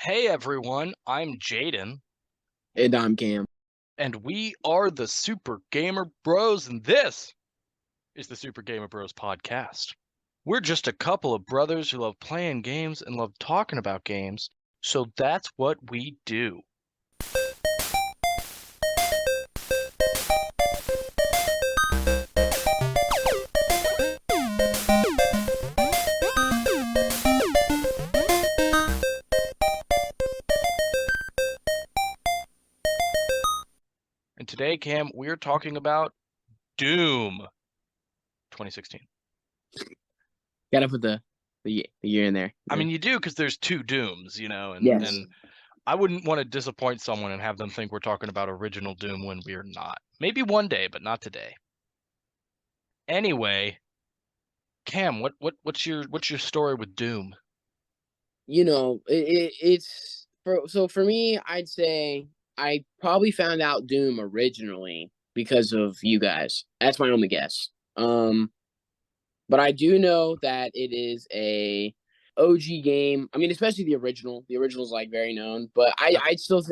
Hey everyone, I'm Jaden, And I'm Cam. and we are the Super Gamer Bros, and this is the Super Gamer Bros podcast. We're just a couple of brothers who love playing games and love talking about games, so that's what we do. And today, Cam, we're talking about Doom 2016. Gotta put the year in there. I mean, you do because there's two Dooms, Yes. and I wouldn't want to disappoint someone and have them think we're talking about original Doom when we're not. Maybe one day, but not today. Anyway, Cam, what's your story with Doom? It's for me, I'd say I probably found out Doom originally because of you guys. That's my only guess. But I do know that it is a OG game. I mean, especially the original. The original's like very known, but Yep. I'd still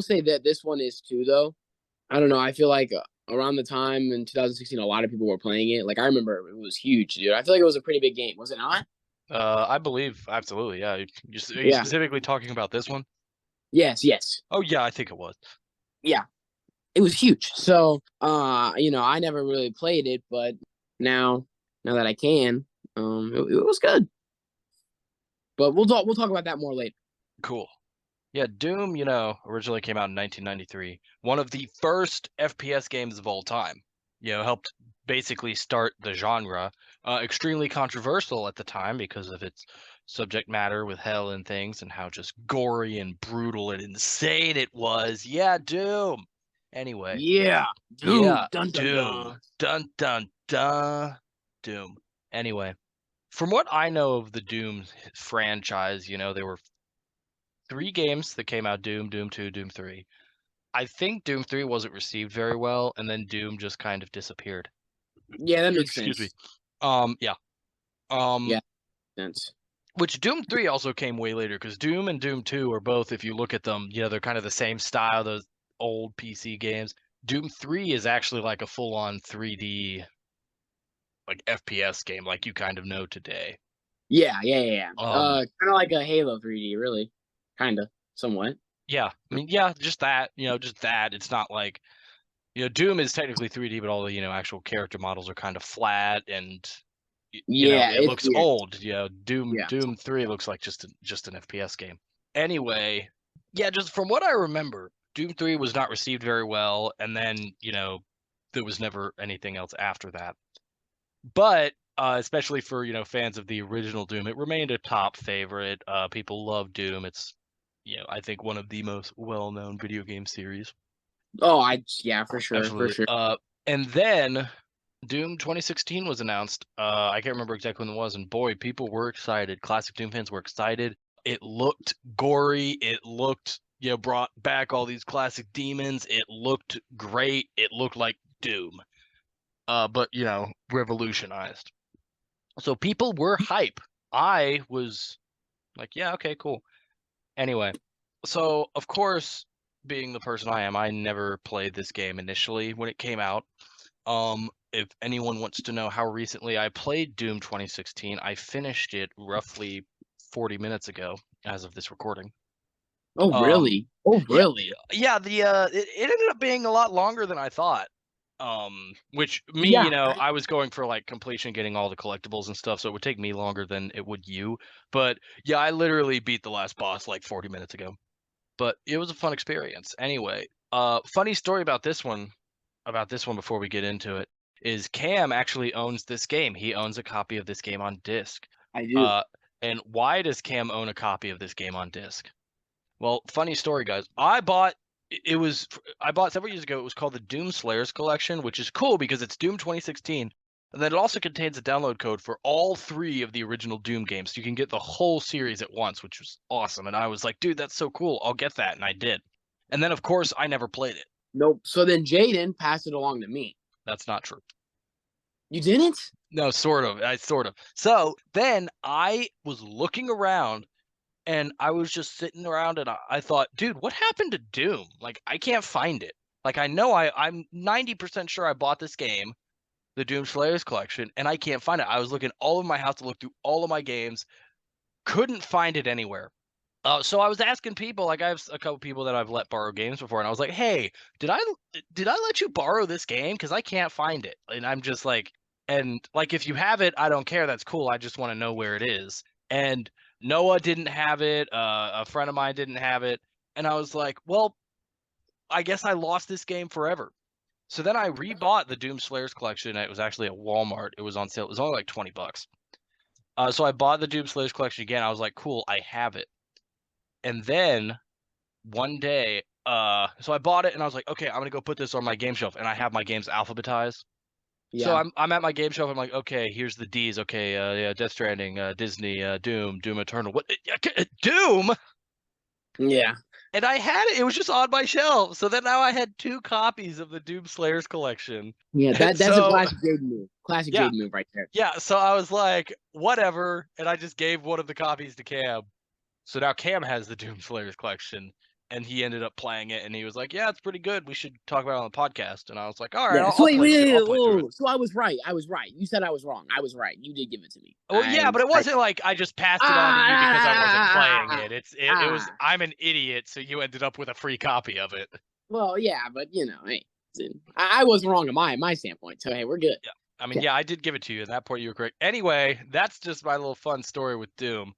say that this one is too though. I don't know. I feel like around the time in 2016, a lot of people were playing it. Like I remember it was huge, dude. I feel like it was a pretty big game, was it not? I believe absolutely. Yeah. Are you Yeah. specifically talking about this one? Yes. Yes. Oh yeah, I think it was. Yeah. It was huge. So, I never really played it, but now, now that I can, it was good. But we'll talk about that more later. Cool. Yeah, Doom, originally came out in 1993. One of the first FPS games of all time. Helped basically start the genre. Extremely controversial at the time because of its subject matter with hell and things and how just gory and brutal and insane it was. Yeah, Doom. Anyway, Yeah, Doom. yeah, Dun dun Doom. dun. Dun dun dun. Doom. Anyway, from what I know of the Doom franchise, there were three games that came out: Doom, Doom 2, Doom 3. I think Doom 3 wasn't received very well, and then Doom just kind of disappeared. Yeah, that makes Excuse me. sense. Yeah. Um, Yeah, sense. which Doom 3 also came way later because Doom and Doom 2 are both, if you look at them, they're kind of the same style, those old PC games. Doom 3 is actually like a full-on 3D like FPS game like you kind of know today. Yeah. Um, Kind of like a Halo 3D, really. Kind of, somewhat. yeah, I mean, yeah, just that, just that. It's not like, Doom is technically 3D, but all the, actual character models are kind of flat and Yeah, it it's looks weird. old. Doom Yeah. Doom 3 looks like just an FPS game. Anyway, yeah, just from what I remember, Doom 3 was not received very well, and then, there was never anything else after that. But especially for, fans of the original Doom, it remained a top favorite. People love Doom. It's, I think one of the most well-known video game series. Oh, yeah, for Absolutely. sure. And then Doom 2016 was announced. I can't remember exactly when it was, and boy, people were excited. Classic Doom fans were excited. It looked gory. It looked, brought back all these classic demons. It looked great. It looked like Doom, but revolutionized. So people were hype. I was like, yeah, okay, cool. Anyway, so of course, being the person I am, I never played this game initially when it came out. If anyone wants to know how recently I played Doom 2016, I finished it roughly 40 minutes ago as of this recording. Oh, Um, really? Oh, yeah, really? yeah, it ended up being a lot longer than I thought. Which me, Yeah. I was going for like completion, getting all the collectibles and stuff, so it would take me longer than it would you. But yeah, I literally beat the last boss like 40 minutes ago. But it was a fun experience. Anyway, funny story about this one before we get into it is Cam actually owns this game. He owns a copy of this game on disc. I do. Uh, and why does Cam own a copy of this game on disc? Well, funny story, guys. I bought several years ago. It was called the Doom Slayers Collection, which is cool because it's Doom 2016, and then it also contains a download code for all three of the original Doom games. So you can get the whole series at once, which was awesome. And I was like, dude, that's so cool. I'll get that, and I did. And then, of course, I never played it. Nope. So then Jaden passed it along to me. That's not true. You didn't? No, sort of. I sort of. So then I was looking around And I was just sitting around and I thought, dude, what happened to Doom? Like, I can't find it. Like, I know I'm 90% sure I bought this game, the Doom Slayers collection, and I can't find it. I was looking all over my house to look through all of my games, couldn't find it anywhere. So I was asking people, like I have a couple people that I've let borrow games before, and I was like, "Hey, did I let you borrow this game? Because I can't find it." And I'm just like, and like if you have it, I don't care. That's cool. I just want to know where it is. And Noah didn't have it. A friend of mine didn't have it, and I was like, "Well, I guess I lost this game forever." So then I rebought the Doom Slayers collection. It was actually at Walmart. It was on sale. It was only like $20. So I bought the Doom Slayers collection again. I was like, "Cool, I have it." And then one day, so I bought it and I was like, okay, I'm gonna go put this on my game shelf, and I have my games alphabetized. So Yeah. I'm at my game shelf. I'm like, okay, here's the D's. Okay, yeah, Death Stranding, Disney, Doom, Doom Eternal. What? Doom? Yeah. And I had it. It was just on my shelf. So then now I had two copies of the Doom Slayers collection. Yeah. And That's a so classic Jaden move. Classic yeah, Jaden move right there. yeah. So I was like, whatever, and I just gave one of the copies to Cam. So now Cam has the Doom Slayers collection, and he ended up playing it, and he was like, "Yeah, it's pretty good. We should talk about it on the podcast." And I was like, "All right, Yeah. I'll, So I'll wait, play wait, through. wait, I'll wait, play through it." whoa. So I was right. I was right. You said I was wrong. I was right. You did give it to me. Well, yeah, but it wasn't like I just passed it on to you because I wasn't playing Ah, it. It was ah. I'm an idiot, so you ended up with a free copy of it. Well, yeah, but hey, I was wrong in my standpoint. So hey, we're good. Yeah, I mean, Okay. yeah, I did give it to you. At that point, you were correct. Anyway, that's just my little fun story with Doom.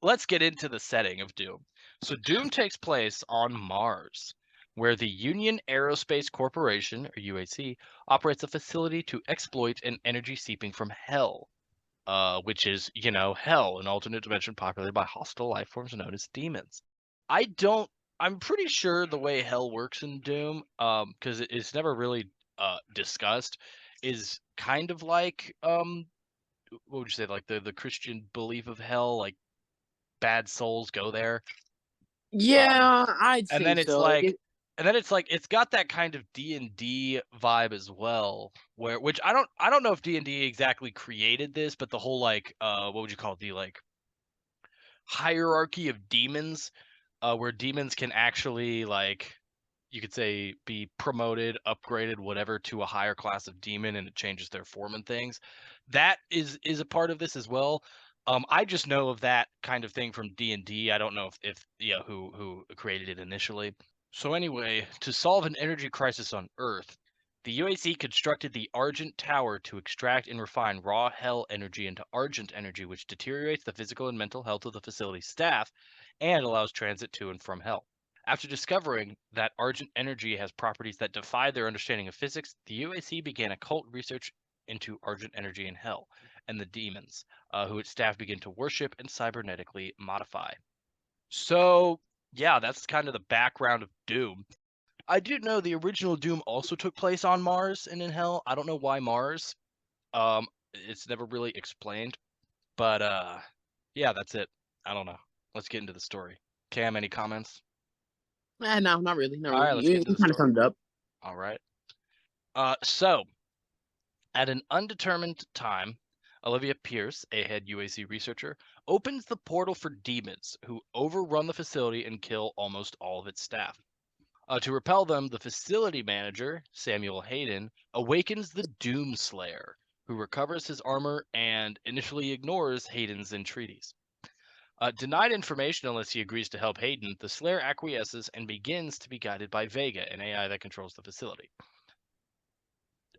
Let's get into the setting of Doom. So Doom takes place on Mars, where the Union Aerospace Corporation, or UAC, operates a facility to exploit an energy seeping from Hell, which is, Hell, an alternate dimension populated by hostile life forms known as demons. I don't. I'm pretty sure the way Hell works in Doom, because it's never really discussed, is kind of like what would you say, like the Christian belief of Hell, like bad souls go there. Um, Yeah, I'd and say then it's so. like it's got that kind of D&D vibe as well, which I don't know if D&D exactly created this, but the whole like what would you call it, the like hierarchy of demons, where demons can actually, like, you could say, be promoted, upgraded, whatever, to a higher class of demon, and it changes their form and things. That is a part of this as well. I just know of that kind of thing from D&D. I don't know if yeah, who created it initially. So anyway, to solve an energy crisis on Earth, the UAC constructed the Argent Tower to extract and refine raw hell energy into Argent energy, which deteriorates the physical and mental health of the facility's staff and allows transit to and from Hell. After discovering that Argent energy has properties that defy their understanding of physics, the UAC began occult research into Argent energy in Hell and the demons, who its staff begin to worship and cybernetically modify. So, yeah, that's kind of the background of Doom. I do know the original Doom also took place on Mars and in Hell. I don't know why Mars. It's never really explained, but yeah, that's it. I don't know. Let's get into the story. Cam, any comments? No, not really. Not All really. right, let's get to You the kind of story. summed it up. All right. So at an undetermined time, Olivia Pierce, a head UAC researcher, opens the portal for demons who overrun the facility and kill almost all of its staff. To repel them, the facility manager, Samuel Hayden, awakens the Doomslayer, who recovers his armor and initially ignores Hayden's entreaties. Denied information unless he agrees to help Hayden, the Slayer acquiesces and begins to be guided by Vega, an AI that controls the facility.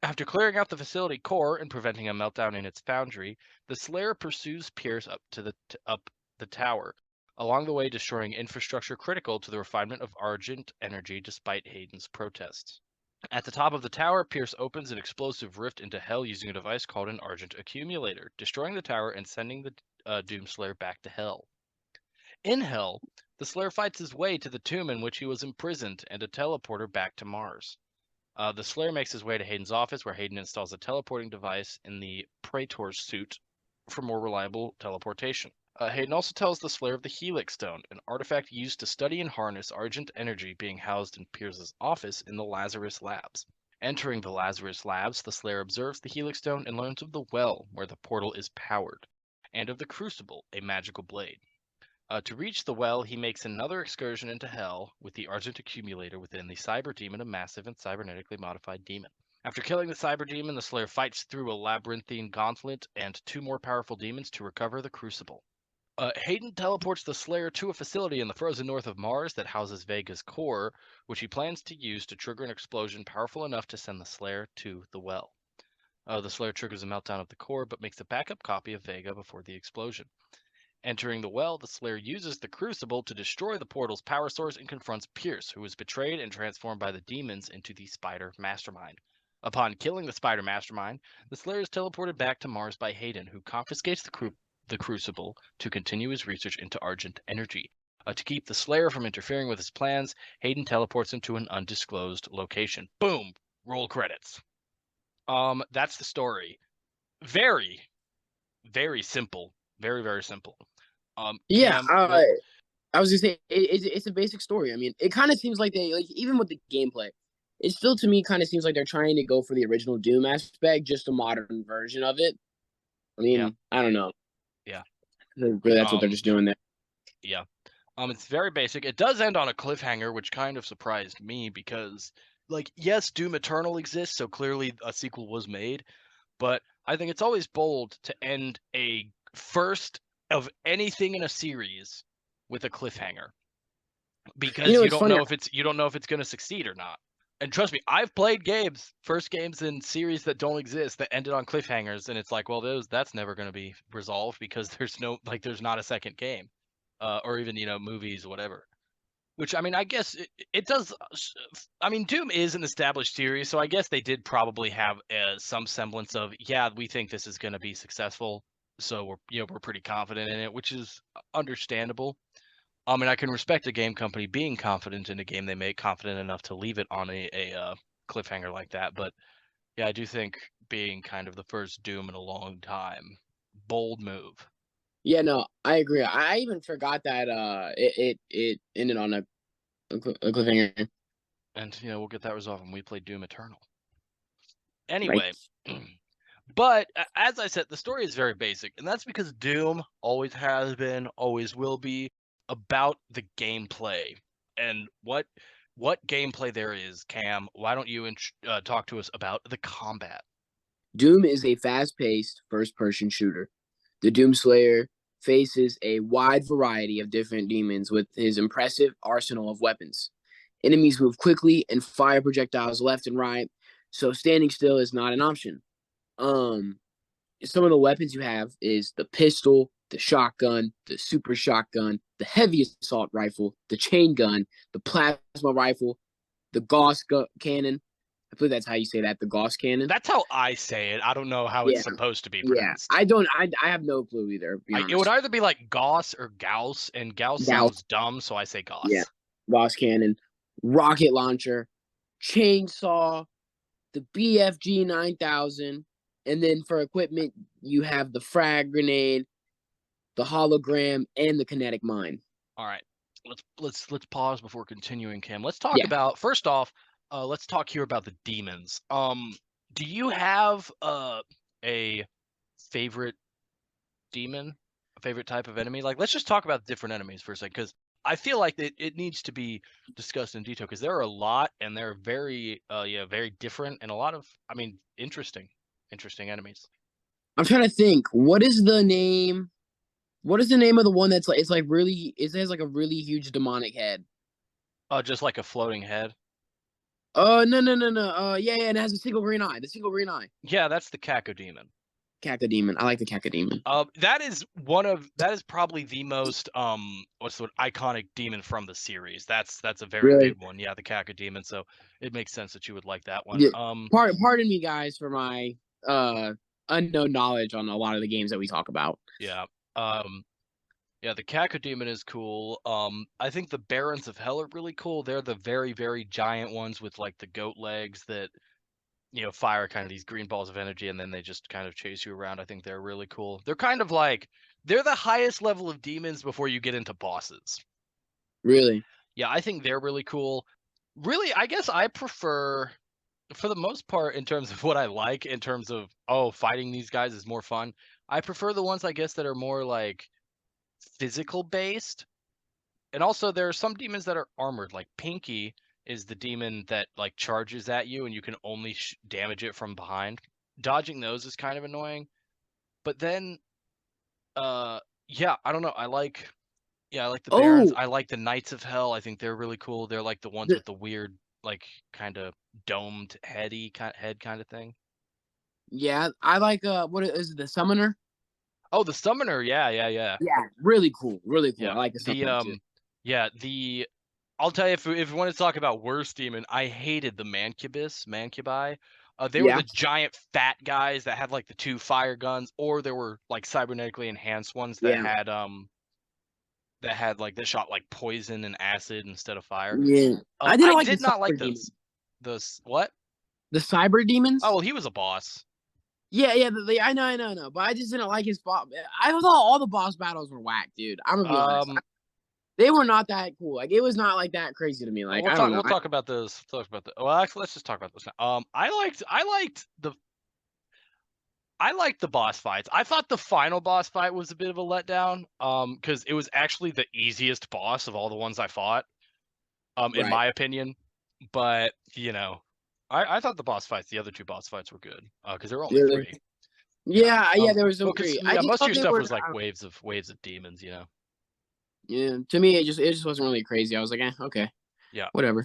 After clearing out the facility core and preventing a meltdown in its foundry, the Slayer pursues Pierce up the tower, along the way destroying infrastructure critical to the refinement of Argent energy despite Hayden's protests. At the top of the tower, Pierce opens an explosive rift into Hell using a device called an Argent accumulator, destroying the tower and sending the Doomslayer back to Hell. In Hell, the Slayer fights his way to the tomb in which he was imprisoned and a teleporter back to Mars. The Slayer makes his way to Hayden's office, where Hayden installs a teleporting device in the Praetor's suit for more reliable teleportation. Hayden also tells the Slayer of the Helix Stone, an artifact used to study and harness Argent energy being housed in Pierce's office in the Lazarus Labs. Entering the Lazarus Labs, the Slayer observes the Helix Stone and learns of the well, where the portal is powered, and of the Crucible, a magical blade. To reach the well, he makes another excursion into Hell with the Argent Accumulator within the Cyber Demon, a massive and cybernetically modified demon. After killing the Cyber Demon, the Slayer fights through a labyrinthine gauntlet and 2 more powerful demons to recover the Crucible. Hayden teleports the Slayer to a facility in the frozen north of Mars that houses Vega's core, which he plans to use to trigger an explosion powerful enough to send the Slayer to the well. The Slayer triggers a meltdown of the core, but makes a backup copy of Vega before the explosion. Entering the well, the Slayer uses the Crucible to destroy the portal's power source and confronts Pierce, who is betrayed and transformed by the demons into the Spider Mastermind. Upon killing the Spider Mastermind, the Slayer is teleported back to Mars by Hayden, who confiscates the Crucible to continue his research into Argent energy. To keep the Slayer from interfering with his plans, Hayden teleports him to an undisclosed location. Boom! Roll credits. That's the story. Very, very simple. Very, very simple. Yeah, Cam, well, I was gonna say it's a basic story. I mean, it kind of seems like they like even with the gameplay, it still to me kind of seems like they're trying to go for the original Doom aspect, just a modern version of it. I yeah, mean, I don't know. yeah, Really, that's what they're just doing there. yeah. It's very basic. It does end on a cliffhanger, which kind of surprised me because, like, yes, Doom Eternal exists, so clearly a sequel was made, but I think it's always bold to end a first of anything in a series with a cliffhanger because It's funny. you don't know if it's going to succeed or not. And trust me, I've played first games in series that don't exist that ended on cliffhangers, and it's like, well, that's never going to be resolved because there's not a second game, or even movies, whatever. Which I mean, I guess it does. I mean, Doom is an established series, so I guess they did probably have some semblance of, yeah, we think this is going to be successful, so we're pretty confident in it, which is understandable. I mean, I can respect a game company being confident in a game they make, confident enough to leave it on a cliffhanger like that. But yeah, I do think being kind of the first Doom in a long time, bold move. Yeah, no, I agree. I even forgot that it ended on a cliffhanger. And we'll get that resolved when we play Doom Eternal. Right. Anyway, but as I said, the story is very basic, and that's because Doom always has been, always will be about the gameplay. And what gameplay there is, Cam, why don't you talk to us about the combat? Doom is a fast-paced first-person shooter. The Doom Slayer faces a wide variety of different demons with his impressive arsenal of weapons. Enemies move quickly and fire projectiles left and right, so standing still is not an option. Um, some of the weapons you have is the pistol, the shotgun, the super shotgun, the heavy assault rifle, the chain gun, the plasma rifle, the Gauss cannon. I believe that's how you say that, the Gauss cannon. That's how I say it. I don't know how it's Yeah, supposed to be yeah. pronounced. I don't. I have no clue either. To be It would honest. either be like Gauss or Gauss, and Gauss Gauss. sounds dumb, so I say Yeah. Gauss. Gauss cannon, rocket launcher, chainsaw, the BFG 9000, and then for equipment you have the frag grenade, the hologram, and the kinetic mine. All right, let's pause before continuing, Cam. Let's talk Yeah. about first off. Let's talk here about the demons. Do you have a favorite demon, a favorite type of enemy? Like, let's just talk about different enemies for a second, because I feel like it needs to be discussed in detail because there are a lot and they're very very different and a lot of, I mean, interesting enemies. I'm trying to think. What is the name? What is the name of the one that's like it's like really it has like a really huge demonic head? Just like a floating head. No. Yeah, yeah, and it has a single green eye. The single green eye. Yeah, that's the Cacodemon. Cacodemon. I like the Cacodemon. That is probably the most what's the word, iconic demon from the series. That's a very Really? big one. Yeah, the Cacodemon. So it makes sense that you would like that one. Yeah. Pardon me, guys, for my uh unknown knowledge on a lot of the games that we talk about. Yeah. Yeah, the Cacodemon is cool. I think the Barons of Hell are really cool. They're the very, very giant ones with like the goat legs that fire kind of these green balls of energy, and then they just kind of chase you around. I think they're really cool. They're kind of like they're the highest level of demons before you get into bosses. Really? Yeah, I think they're really cool. Really, I guess I prefer, for the most part, in terms of what I like, in terms of, fighting these guys is more fun. I prefer the ones, I guess, that are more like physical based. And also there are some demons that are armored, like Pinky is the demon that like charges at you and you can only damage it from behind. Dodging those is kind of annoying. But then yeah, I don't know. I like the Barons. Oh, I like the Knights of Hell. I think they're really cool. They're like the ones the, with the weird like kind of domed head kind of thing. yeah, I like what is it, the Summoner? Oh, the Summoner. Yeah. Yeah, really cool, really cool. Yeah. I like the The Summoner too. yeah, the I'll tell you if you want to talk about worst demon, I hated the Mancubi. They were Yeah, the giant fat guys that had like the 2 fire guns, or there were like cybernetically enhanced ones yeah, that had like that shot like poison and acid instead of fire. yeah. I I didn't like the did not like Cyber those. Demons. Those what? The Cyber Oh Demons? well, he was a boss. Yeah, yeah. I know. But I just didn't like his boss. I thought all the boss battles were whack, dude. I'm gonna be honest. Um, They were not that cool. Like it was not like that crazy to me. Like I don't know. we'll talk about this. Talk about the. Well, actually, let's just talk about this now. I liked the boss fights. I thought the final boss fight was a bit of a letdown. Because it was actually the easiest boss of all the ones I fought. In Right. my opinion. But I thought the boss fights, the other 2 boss fights were good. Because there were only Yeah, 3. Yeah. yeah, yeah. There was Well, some because three. I just most of thought your they stuff were. was like waves of demons. Yeah. To me, it just wasn't really crazy. I was like, okay, Yeah. whatever.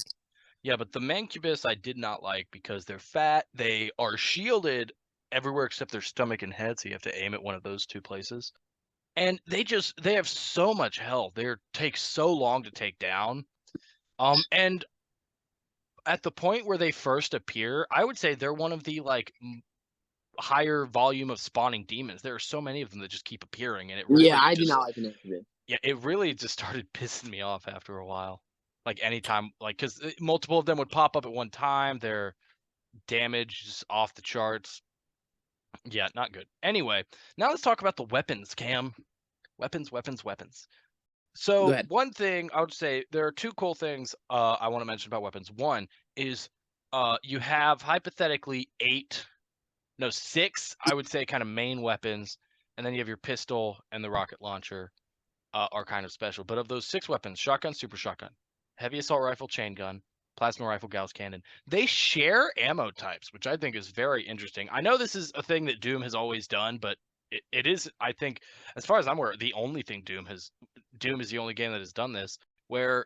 Yeah, but the Mancubus I did not like because they're fat. They are shielded everywhere except their stomach and head, so you have to aim at one of those 2 places. And they have so much health. They take so long to take down. And at the point where they first appear, I would say they're one of the like higher volume of spawning demons. There are so many of them that just keep appearing, and Yeah, I did not like the Incubus. it really just started pissing me off after a while. Like anytime, like because multiple of them would pop up at one time. Their damage is off the charts. Yeah, not good. Anyway, now let's talk about the weapons, Cam. Weapons. Go So ahead. one thing I would say, there are 2 cool things I want to mention about weapons. One is you have hypothetically 6, I would say, kind of main weapons, and then you have your pistol and the rocket launcher are kind of special. But of those 6 weapons, shotgun, super shotgun, heavy assault rifle, chain gun, plasma rifle, Gauss cannon, they share ammo types, which I think is very interesting. I know this is a thing that Doom has always done, but it is, I think, as far as I'm aware, the only thing Doom is the only game that has done this, where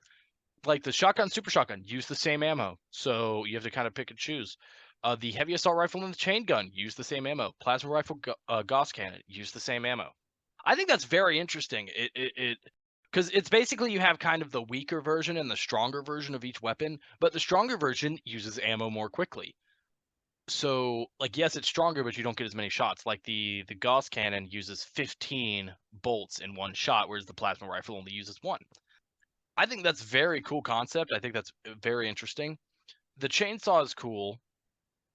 like the shotgun, super shotgun use the same ammo, so you have to kind of pick and choose. The heavy assault rifle and the chain gun use the same ammo. Plasma rifle, Gauss cannon use the same ammo. I think that's very interesting. It because it's basically you have kind of the weaker version and the stronger version of each weapon, but the stronger version uses ammo more quickly. So like yes, it's stronger, but you don't get as many shots. Like the Gauss cannon uses 15 bolts in one shot, whereas the plasma rifle only uses 1. I think that's very cool concept. I think that's very interesting. The chainsaw is cool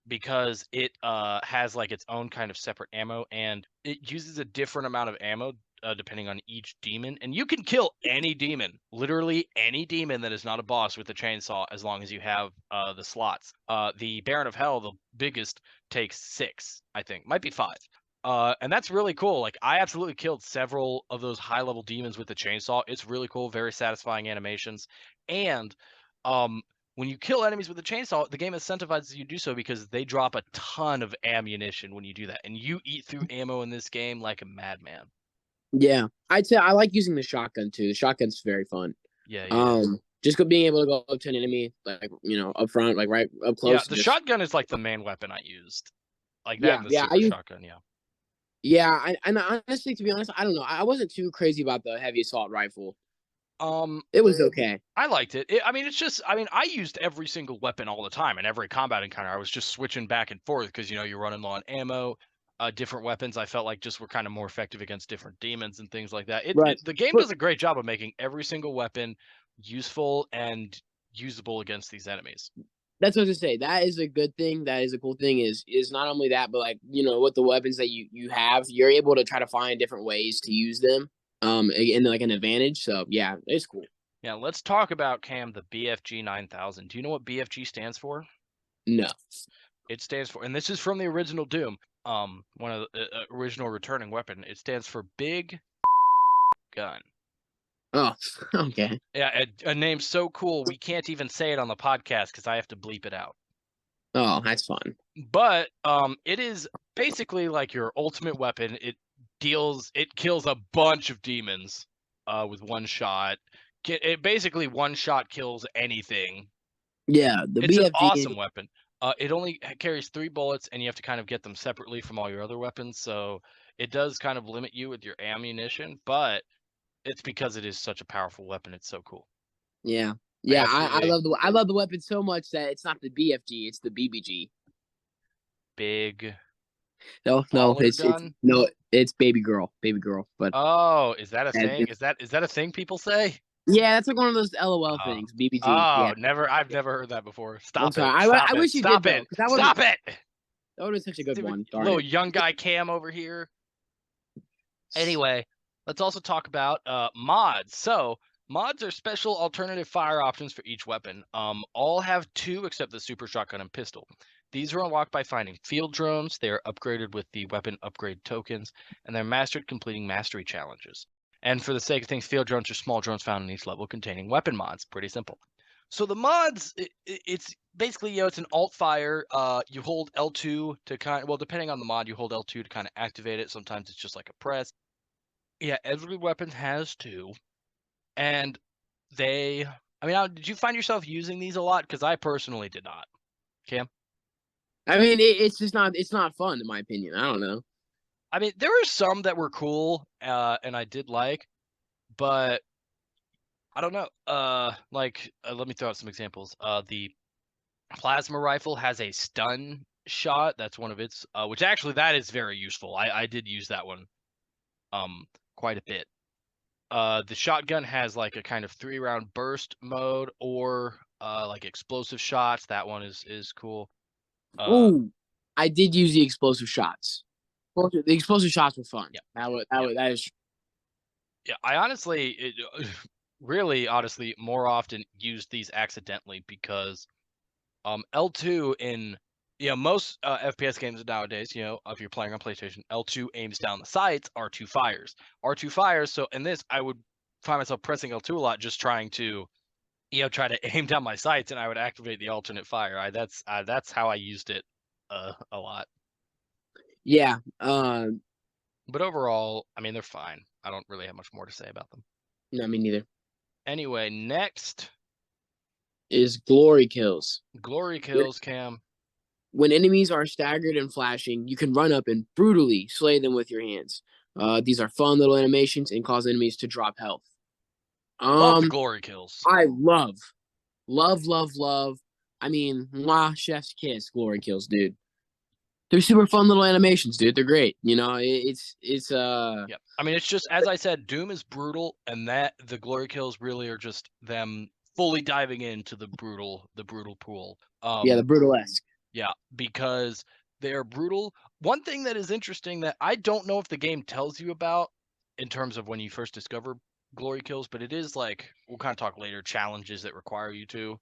because it has like its own kind of separate ammo, and it uses a different amount of ammo depending on each demon. And you can kill any demon, literally any demon that is not a boss with the chainsaw, as long as you have the slots. The Baron of Hell, the biggest, takes 6, I think, might be 5. And that's really cool. Like I absolutely killed several of those high level demons with the chainsaw. It's really cool, very satisfying animations. And when you kill enemies with a chainsaw, the game incentivizes you to do so because they drop a ton of ammunition when you do that. And you eat through ammo in this game like a madman. Yeah, I'd say I like using the shotgun too. The shotgun's very fun. Yeah. Just being able to go up to an enemy, like up front, like right up Yeah, close. the Just shotgun is like the main weapon I used. Like that yeah, and the yeah. super shotgun, yeah. And honestly, to be honest, I don't know. I wasn't too crazy about the heavy assault rifle. Um It was okay. I liked it. I mean, it's just, I mean, I used every single weapon all the time in every combat encounter. I was just switching back and forth because, you're running low on ammo. Different weapons I felt like just were kind of more effective against different demons and things like that. Right. The game But does a great job of making every single weapon useful and usable against these enemies. that's what I was gonna say. That is a good thing. That is a cool thing. Is not only that, but like with the weapons that you have, you're able to try to find different ways to use them. And like an advantage. So yeah, it's cool. Yeah, let's talk about Cam, the BFG 9000. Do you know what BFG stands for? No. It stands for, and this is from the original Doom, one of the original returning weapon. It stands for Big gun. Oh, okay. Yeah, a name so cool we can't even say it on the podcast because I have to bleep it out. Oh, that's fun. But it is basically like your ultimate weapon. It kills a bunch of demons with one shot. It basically one shot kills anything. Yeah, the It's an BFG. awesome weapon. It only carries 3 bullets, and you have to kind of get them separately from all your other weapons. So it does kind of limit you with your ammunition, but it's because it is such a powerful weapon. It's so cool. Yeah, I yeah. absolutely I love the weapon so much that it's not the BFG, it's the BBG. big No, baller gun. it's baby girl. But Oh, is that a thing? and- Is that a thing people say? yeah, that's like one of those LOL Oh, things. BBG. Yeah. oh, never. I've never heard that before. I'm Stop it! sorry. Stop I it! wish you did Stop though, it! because Stop it! that would have been such a good Stupid one. Darn little it. young guy Cam over here. Anyway, let's also talk about mods. So mods are special alternative fire options for each weapon. All have 2 except the super shotgun and pistol. These are unlocked by finding field drones. They are upgraded with the weapon upgrade tokens, and they're mastered completing mastery challenges. And for the sake of things, field drones are small drones found in each level containing weapon mods. Pretty simple. So the mods, it's basically, it's an alt fire. You hold L2 to well, depending on the mod, you hold L2 to kind of activate it. Sometimes it's just like a press. Yeah, every weapon has 2, and I mean, did you find yourself using these a lot? Because I personally did not. Cam? I mean, it's just not. It's not fun, in my opinion. I don't know. I mean, there were some that were cool, and I did like, but I don't know. Let me throw out some examples. The plasma rifle has a stun shot. That's one of its, which actually that is very useful. I did use that one, quite a bit. The shotgun has like a kind of 3-round burst mode or like explosive shots. That one is cool. Ooh, I did use the explosive shots. The explosive shots were fun. Yeah, yeah, That is. yeah. I honestly, really, honestly, more often used these accidentally because L2 in most FPS games nowadays, if you're playing on PlayStation, L2 aims down the sights, R2 fires. R2 fires. So in this, I would find myself pressing L2 a lot, just trying to try to aim down my sights, and I would activate the alternate fire. That's how I used it a lot. Yeah. But overall, I mean, they're fine. I don't really have much more to say about them. No, me neither. Anyway, next, Is glory kills. glory kills, Cam. When enemies are staggered and flashing, you can run up and brutally slay them with your hands. These are fun little animations and cause enemies to drop health. Love the glory kills. I love. I mean, chef's kiss glory kills, dude. They're super fun little animations, dude. They're great. Yeah. I mean, it's just, as I said, Doom is brutal, and that the glory kills really are just them fully diving into the brutal pool. Yeah, the brutalesque. Yeah, because they are brutal. One thing that is interesting that I don't know if the game tells you about in terms of when you first discover glory kills, but it is like, we'll kind of talk later, challenges that require you to.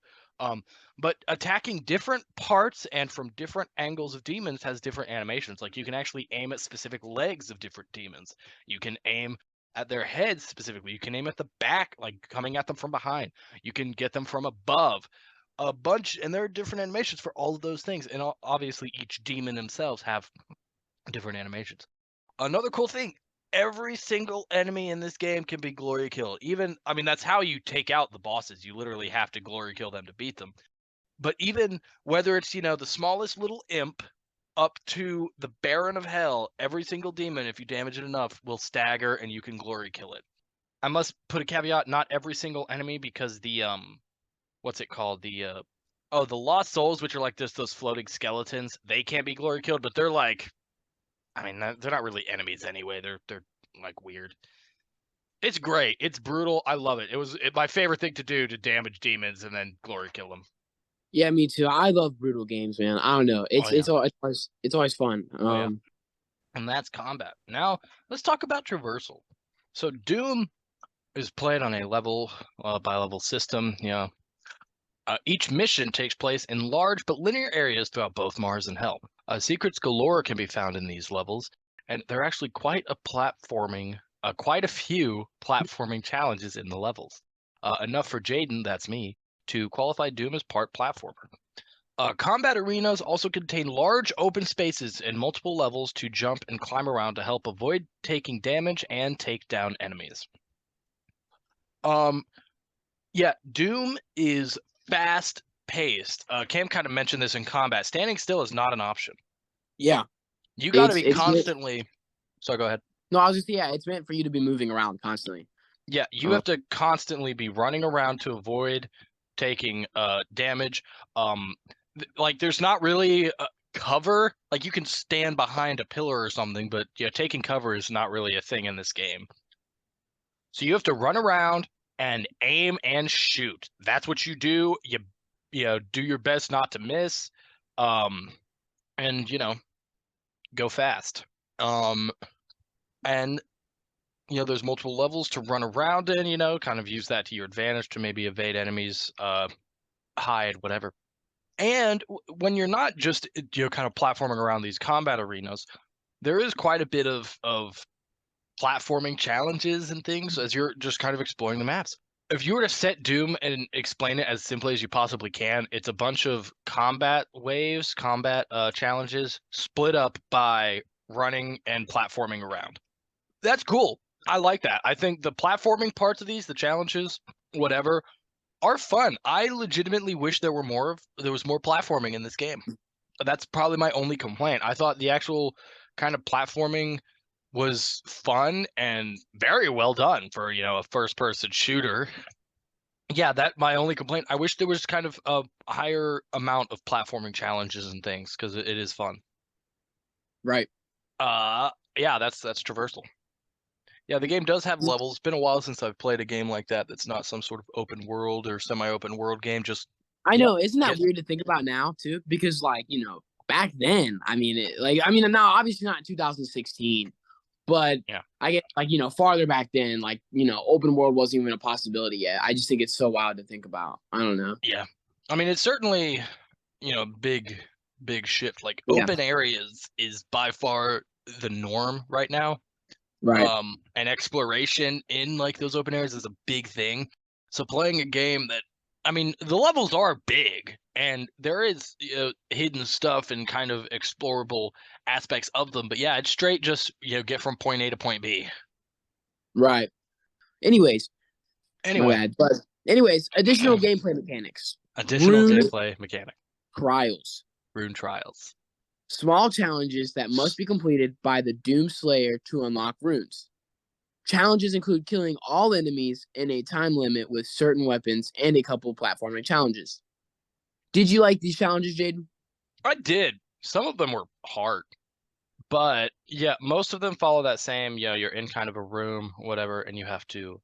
But attacking different parts and from different angles of demons has different animations. Like you can actually aim at specific legs of different demons. You can aim at their heads specifically. You can aim at the back, like coming at them from behind. You can get them from above. A bunch, and there are different animations for all of those things. And obviously each demon themselves have different animations. Another cool thing, every single enemy in this game can be glory killed. I mean, that's how you take out the bosses. You literally have to glory kill them to beat them. But even whether it's, the smallest little imp up to the Baron of Hell, every single demon, if you damage it enough, will stagger and you can glory kill it. I must put a caveat, not every single enemy, because the what's it called? The Lost Souls, which are like just those floating skeletons, they can't be glory killed, but they're like, I mean, they're not really enemies anyway. They're like weird. It's great. It's brutal. I love it. It was my favorite thing to do, to damage demons and then glory kill them. Yeah, me too. I love brutal games, man. I don't know. Oh yeah. It's always fun. Oh yeah. And that's combat. Now let's talk about traversal. So Doom is played on a level by level system. Each mission takes place in large but linear areas throughout both Mars and Hell. Secrets galore can be found in these levels, and they're actually quite a platforming quite a few platforming challenges in the levels. Enough for Jaden, that's me, to qualify Doom as part platformer. Combat arenas also contain large open spaces and multiple levels to jump and climb around to help avoid taking damage and take down enemies. Yeah, Doom is fast paced. Cam kind of mentioned this in combat. Standing still is not an option. Yeah. You got to be It's constantly. So go ahead. No, I was just it's meant for you to be moving around constantly. Yeah, you have to constantly be running around to avoid taking damage. Like there's not really cover. Like you can stand behind a pillar or something, but taking cover is not really a thing in this game. So you have to run around and aim and shoot. That's what you do. You do your best not to miss, and go fast. And there's multiple levels to run around in. Kind of use that to your advantage to maybe evade enemies, hide, whatever. And when you're not just kind of platforming around these combat arenas, there is quite a bit of platforming challenges and things as you're just kind of exploring the maps. If you were to set Doom and explain it as simply as you possibly can, it's a bunch of combat waves, combat challenges split up by running and platforming around. That's cool. I like that. I think the platforming parts of these, the challenges, whatever, are fun. I legitimately wish there was more platforming in this game. That's probably my only complaint. I thought the actual kind of platforming was fun and very well done for a first person shooter. Yeah, that my only complaint. I wish there was kind of a higher amount of platforming challenges and things because it is fun. Right. Yeah, that's traversal. Yeah, the game does have levels. It's been a while since I've played a game like that that's not some sort of open world or semi-open world game. Just I know, isn't that weird to think about now too? Because back then, now obviously not in 2016, but yeah. I get farther back then, open world wasn't even a possibility yet. I just think it's so wild to think about. I don't know. Yeah. I mean, it's certainly, big shift. Like open areas is by far the norm right now. Right. And exploration in like those open areas is a big thing. So playing a game that, I mean, the levels are big and there is hidden stuff and kind of explorable aspects of them. But yeah, it's straight just get from point A to point B. Right. Anyways. Anyway. My bad. But additional gameplay mechanics. Additional gameplay mechanic. Trials. Rune trials. Small challenges that must be completed by the Doom Slayer to unlock runes. Challenges include killing all enemies in a time limit with certain weapons and a couple platforming challenges. Did you like these challenges, Jaden? I did. Some of them were hard. But yeah, most of them follow that same, you're in kind of a room, whatever, and you have to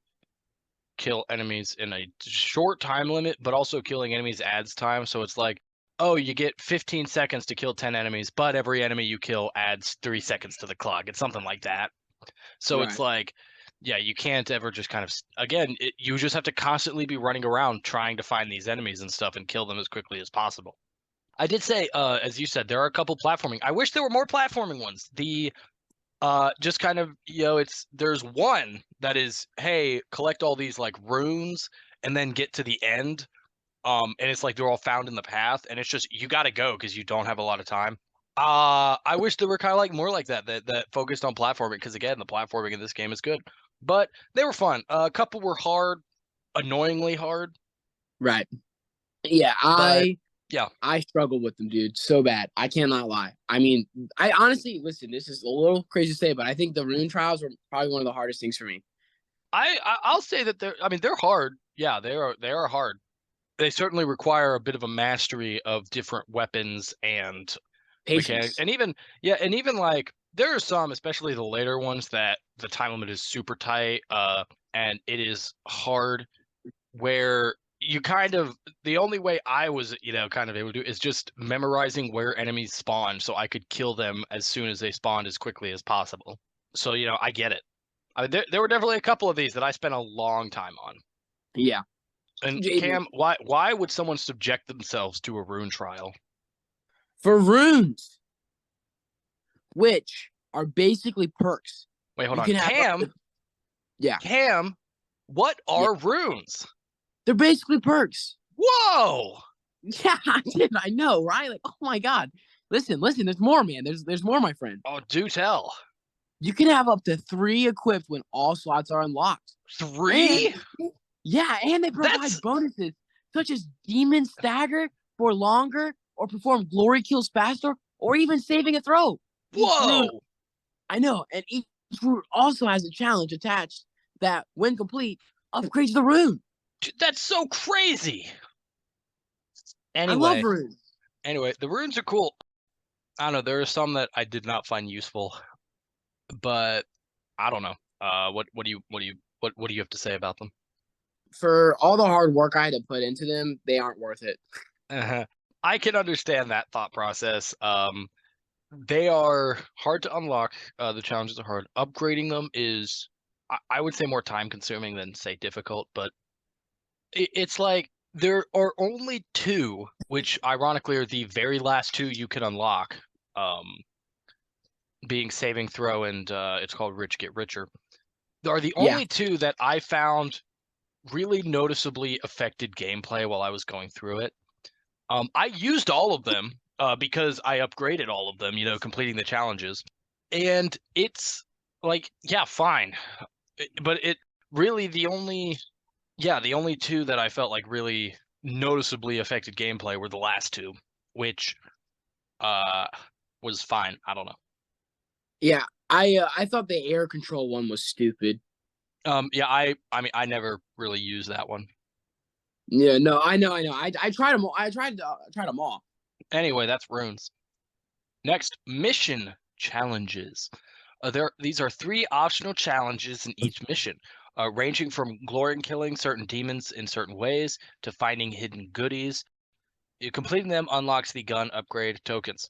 kill enemies in a short time limit, but also killing enemies adds time. So it's like, oh, you get 15 seconds to kill 10 enemies, but every enemy you kill adds 3 seconds to the clock. It's something like that. So It's like, yeah, you can't ever just kind of, again, you just have to constantly be running around trying to find these enemies and stuff and kill them as quickly as possible. I did say, as you said, there are a couple platforming. I wish there were more platforming ones. The just kind of there's one that is, hey, collect all these like runes and then get to the end. And it's like they're all found in the path, and it's just you got to go because you don't have a lot of time. I wish there were kind of like more like that focused on platforming, because again, the platforming in this game is good, but they were fun. A couple were hard, annoyingly hard. Right. Yeah, I struggle with them, dude, so bad. I cannot lie. I mean, I honestly, listen, this is a little crazy to say, but I think the rune trials were probably one of the hardest things for me. I'll say that they're hard. Yeah, they are hard. They certainly require a bit of a mastery of different weapons and mechanics. And even like there are some, especially the later ones, that the time limit is super tight, and it is hard, where you kind of, the only way I was kind of able to do is just memorizing where enemies spawn so I could kill them as soon as they spawned as quickly as possible. So I get it. I mean, there were definitely a couple of these that I spent a long time on. Yeah. And Cam, why would someone subject themselves to a rune trial? For runes, which are basically perks. Wait, hold on. Cam, Yeah. Cam, what Yeah. are runes? They're basically perks. Whoa! Yeah, I know, right? Like, oh my god. Listen, there's more, man. There's more, my friend. Oh, do tell. You can have up to 3 equipped when all slots are unlocked. And 3? yeah, and they That's provide bonuses such as Demon Stagger for longer, or perform glory kills faster, or even saving a throw. Each rune, whoa! I know, and each rune also has a challenge attached that, when complete, upgrades the rune. Dude, that's so crazy. I love Anyway, runes. the runes are cool. I don't know. There are some that I did not find useful, but I don't know. What do you have to say about them? For all the hard work I had to put into them, they aren't worth it. I can understand that thought process. They are hard to unlock. The challenges are hard. Upgrading them is, I would say, more time consuming than say difficult. But it's like there are only two, which ironically are the very last two you can unlock. Um, being saving throw and it's called Rich Get Richer. They are the Yeah, only two that I found really noticeably affected gameplay while I was going through it. I used all of them because I upgraded all of them, completing the challenges. And it's like, yeah, fine. But it really the only two that I felt like really noticeably affected gameplay were the last two, which uh was fine. I don't know. yeah. I thought the air control one was stupid. Yeah, I mean I never really used that one. Yeah, no, I know, I know. I tried them all. I tried them all. Anyway, that's runes. Next, mission challenges. These are 3 optional challenges in each mission, ranging from glory killing certain demons in certain ways to finding hidden goodies. Completing them unlocks the gun upgrade tokens.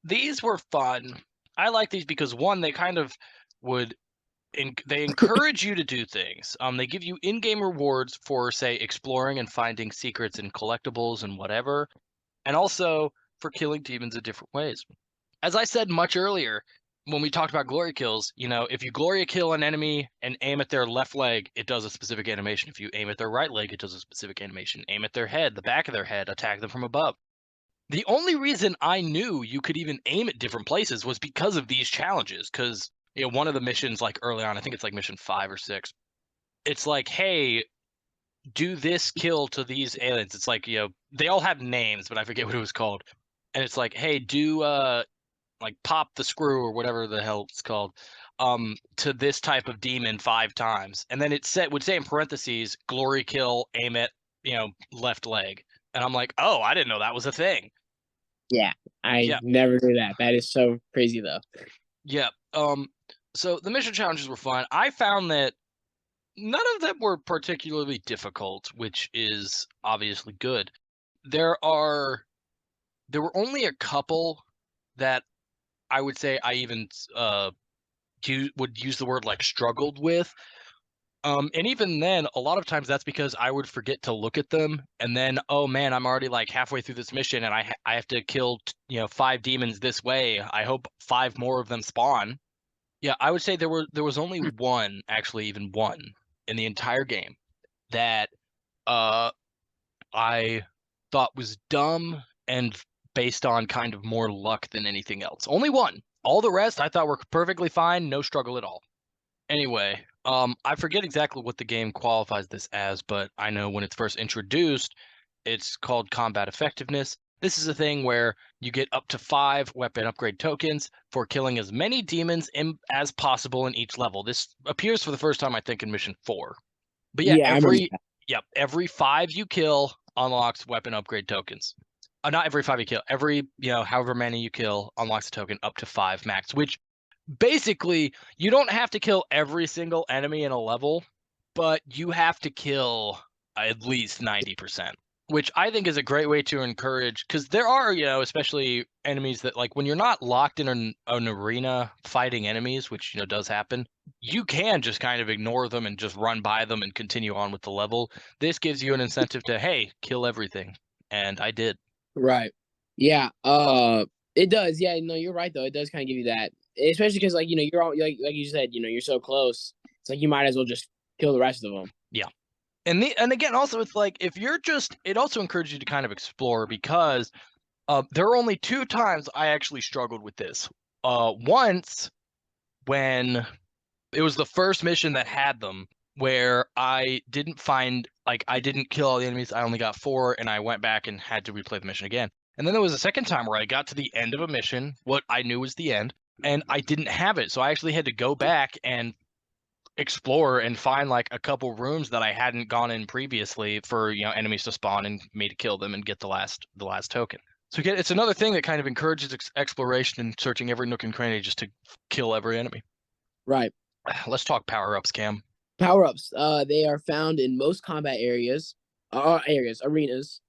These were fun. I like these because one, they kind of would they encourage you to do things. They give you in-game rewards for, say, exploring and finding secrets and collectibles and whatever, and also for killing demons in different ways. As I said much earlier, when we talked about glory kills, if you glory kill an enemy and aim at their left leg, it does a specific animation. If you aim at their right leg, it does a specific animation. Aim at their head, the back of their head, attack them from above. The only reason I knew you could even aim at different places was because of these challenges. Because one of the missions, like early on, I think it's like mission 5 or 6. It's like, hey, do this kill to these aliens. It's like they all have names, but I forget what it was called. And it's like, hey, do like pop the screw or whatever the hell it's called to this type of demon 5 times, and then would say in parentheses glory kill, aim at left leg, and I'm like, oh, I didn't know that was a thing. Yeah, I Yeah, never knew that. That is so crazy, though. yeah. So the mission challenges were fun. I found that none of them were particularly difficult, which is obviously good. There were only a couple that I would say I even would use the word like struggled with. And even then, a lot of times that's because I would forget to look at them, and then, oh man, I'm already like halfway through this mission, and I have to kill 5 demons this way. I hope 5 more of them spawn. Yeah, I would say there was only one, actually, even one in the entire game that uh I thought was dumb and based on kind of more luck than anything else. Only one. All the rest I thought were perfectly fine, no struggle at all. Anyway, I forget exactly what the game qualifies this as, but I know when it's first introduced, it's called combat effectiveness. This is a thing where you get up to 5 weapon upgrade tokens for killing as many demons as possible in each level. This appears for the first time, I think, in mission 4. But yeah, Yeah, I remember that. every 5 you kill unlocks weapon upgrade tokens. Not every 5 you kill. Every however many you kill unlocks a token up to 5 max, which basically you don't have to kill every single enemy in a level, but you have to kill at least 90%, which I think is a great way to encourage, because there are especially enemies that, like, when you're not locked in an arena fighting enemies, which does happen, you can just kind of ignore them and just run by them and continue on with the level. This gives you an incentive to, hey, kill everything, and I did. Right. Yeah. It does. Yeah. No, you're right though. It does kind of give you that, especially because, like, you're all like you said, you're so close. It's like you might as well just kill the rest of them. Yeah. And again, also it's like if you're just, it also encourages you to kind of explore because there are only 2 times I actually struggled with this. Once when it was the first mission that had them, where I didn't find, like, I didn't kill all the enemies. I only got 4, and I went back and had to replay the mission again. And then there was a second time where I got to the end of a mission, what I knew was the end, and I didn't have it. So I actually had to go back and explore and find like a couple rooms that I hadn't gone in previously for, you know, enemies to spawn and me to kill them and get the last token. So again, it's another thing that kind of encourages exploration and searching every nook and cranny just to kill every enemy. Right. Let's talk power-ups, Cam. Power-ups. They are found in most combat areas, arenas.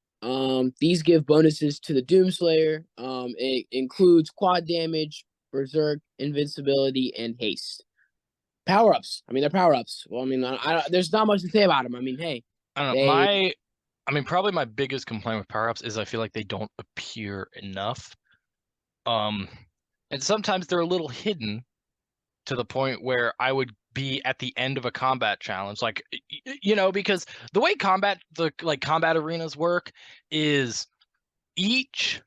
These give bonuses to the Doomslayer. It includes quad damage, berserk, invincibility, and haste. Power-ups. I mean, they're power-ups. Well, I mean, there's not much to say about them. I mean, hey, I don't know. I mean, probably my biggest complaint with power-ups is I feel like they don't appear enough. And sometimes they're a little hidden to the point where I would be at the end of a combat challenge, like, you know, because the way combat arenas work is each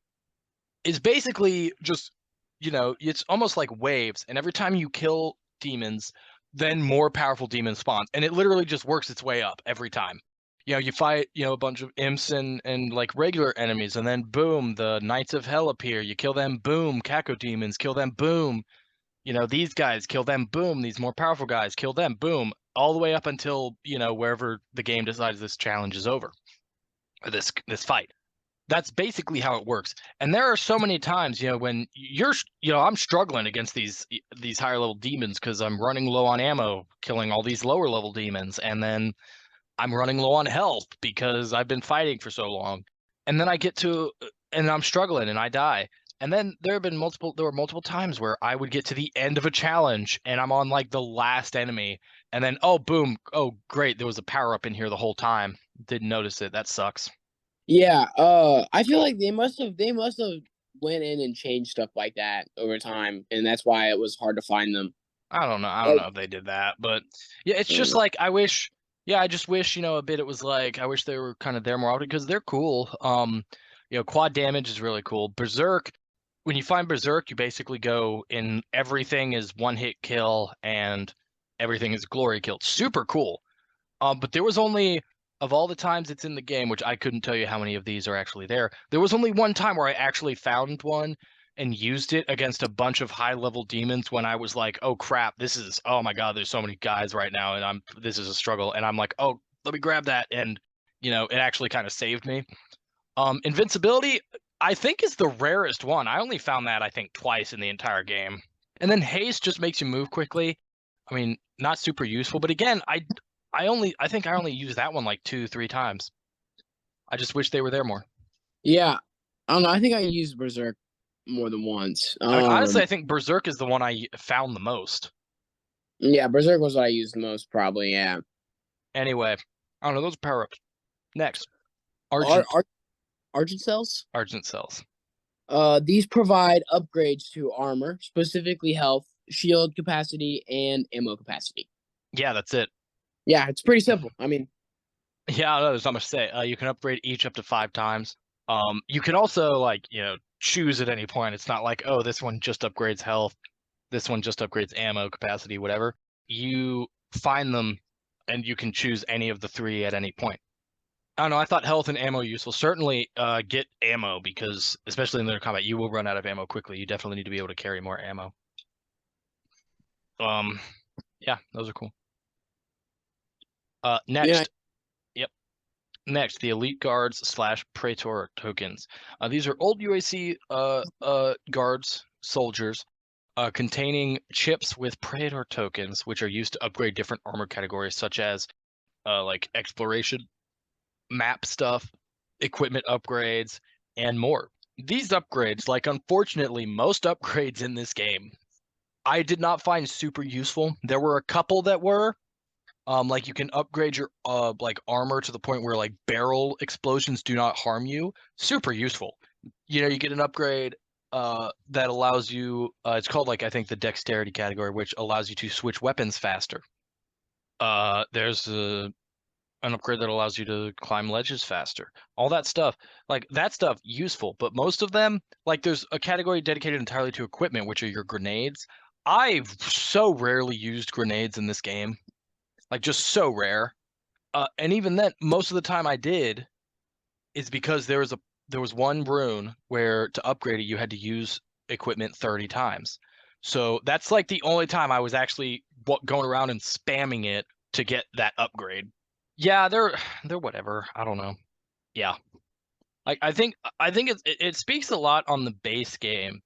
is basically just, you know, it's almost like waves, and every time you kill demons, then more powerful demons spawn, and it literally just works its way up every time. You know, you fight, you know, a bunch of imps and like regular enemies, and then boom, the Knights of Hell appear. You kill them, boom, Caco demons, kill them, boom. You know, these guys, kill them, boom. These more powerful guys, kill them, boom. All the way up until, you know, wherever the game decides this challenge is over, or this fight. That's basically how it works. And there are so many times, you know, when you're, you know, I'm struggling against these higher level demons because I'm running low on ammo, killing all these lower level demons, and then I'm running low on health because I've been fighting for so long. And then I get to, and I'm struggling and I die. And then there were multiple times where I would get to the end of a challenge and I'm on like the last enemy. And then, oh, boom. Oh, great. There was a power up in here the whole time. Didn't notice it. That sucks. Yeah, I feel like they must have went in and changed stuff like that over time, and that's why it was hard to find them. I don't know. I don't know if they did that, but yeah, it's just like I wish. Yeah, I just wish, you know, a bit. It was like I wish they were kind of there more often because they're cool. You know, quad damage is really cool. Berserk, when you find Berserk, you basically go in. Everything is one hit kill and everything is glory kill. Super cool. But there was only, of all the times it's in the game, which I couldn't tell you how many of these are actually there. There was only one time where I actually found one and used it against a bunch of high level demons when I was like, oh crap, oh my god, there's so many guys right now and this is a struggle. And I'm like, oh, let me grab that. And, you know, it actually kind of saved me. Invincibility, I think, is the rarest one. I only found that, I think, twice in the entire game. And then haste just makes you move quickly. I mean, not super useful, but again, I think I only used that one like 2-3 times. I just wish they were there more. Yeah, I don't know. I think I used Berserk more than once. I mean, honestly, I think Berserk is the one I found the most. Yeah, Berserk was what I used the most, probably. Yeah. Anyway, I don't know. Those are power ups. Next, Argent. Argent cells. Argent cells. These provide upgrades to armor, specifically health, shield capacity, and ammo capacity. Yeah, that's it. Yeah, it's pretty simple. I mean, yeah, no, there's not much to say. You can upgrade each up to 5 times. You can also, like, you know, choose at any point. It's not like, oh, this one just upgrades health, this one just upgrades ammo capacity, whatever. You find them and you can choose any of the 3 at any point. I don't know. I thought health and ammo useful. Certainly get ammo because, especially in later combat, you will run out of ammo quickly. You definitely need to be able to carry more ammo. Yeah, those are cool. Next. yeah. Yep. Next, the Elite Guards / Praetor tokens. These are old UAC guards, soldiers, containing chips with Praetor tokens, which are used to upgrade different armor categories, such as like exploration, map stuff, equipment upgrades, and more. These upgrades, like unfortunately most upgrades in this game, I did not find super useful. There were a couple that were, like you can upgrade your like armor to the point where like barrel explosions do not harm you. Super useful. You know, you get an upgrade that allows you, it's called, like, I think the dexterity category, which allows you to switch weapons faster. There's an upgrade that allows you to climb ledges faster. All that stuff, like that stuff, useful. But most of them, like there's a category dedicated entirely to equipment, which are your grenades. I've so rarely used grenades in this game, like just so rare. And even then, most of the time I did is because there was one rune where to upgrade it you had to use equipment 30 times. So that's like the only time I was actually going around and spamming it to get that upgrade. Yeah, they're whatever. I don't know. Yeah. I think it speaks a lot on the base game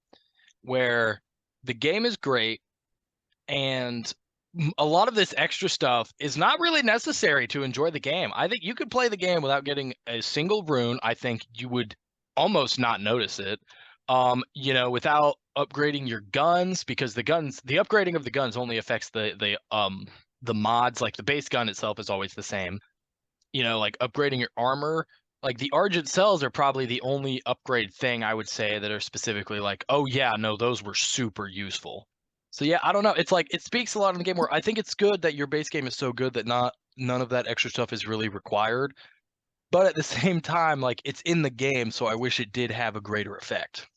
where the game is great and a lot of this extra stuff is not really necessary to enjoy the game. I think you could play the game without getting a single rune. I think you would almost not notice it. Without upgrading your guns, because the upgrading of the guns only affects the mods. Like the base gun itself is always the same. Like upgrading your armor, like the Argent cells are probably the only upgrade thing I would say that are specifically like, oh yeah, no, those were super useful. So yeah, I don't know. It's like it speaks a lot in the game where I think it's good that your base game is so good that none of that extra stuff is really required. But at the same time, like it's in the game, so I wish it did have a greater effect.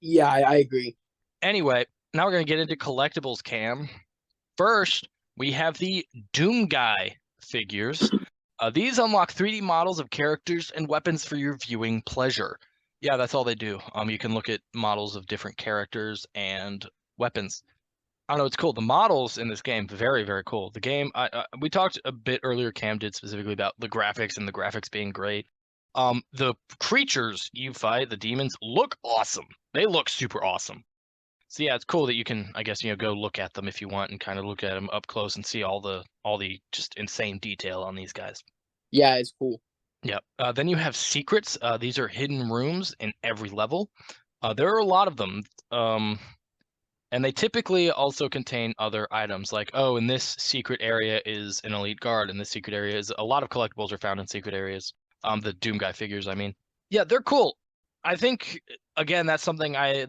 Yeah, I agree. Anyway, now we're gonna get into collectibles, Cam. First, we have the Doom Guy figures. These unlock 3D models of characters and weapons for your viewing pleasure. Yeah, that's all they do. You can look at models of different characters and weapons. I don't know, it's cool. The models in this game, very, very cool. The game, we talked a bit earlier, Cam did specifically about the graphics and the graphics being great. The creatures you fight, the demons, look awesome. They look super awesome. So yeah, it's cool that you can, I guess, go look at them if you want and kind of look at them up close and see all the just insane detail on these guys. Yeah, it's cool. Yep. Then you have secrets. These are hidden rooms in every level. There are a lot of them. And they typically also contain other items like, oh, in this secret area is an elite guard, and this secret area is a lot of collectibles are found in secret areas. The Doom Guy figures, I mean. Yeah, they're cool. I think again that's something I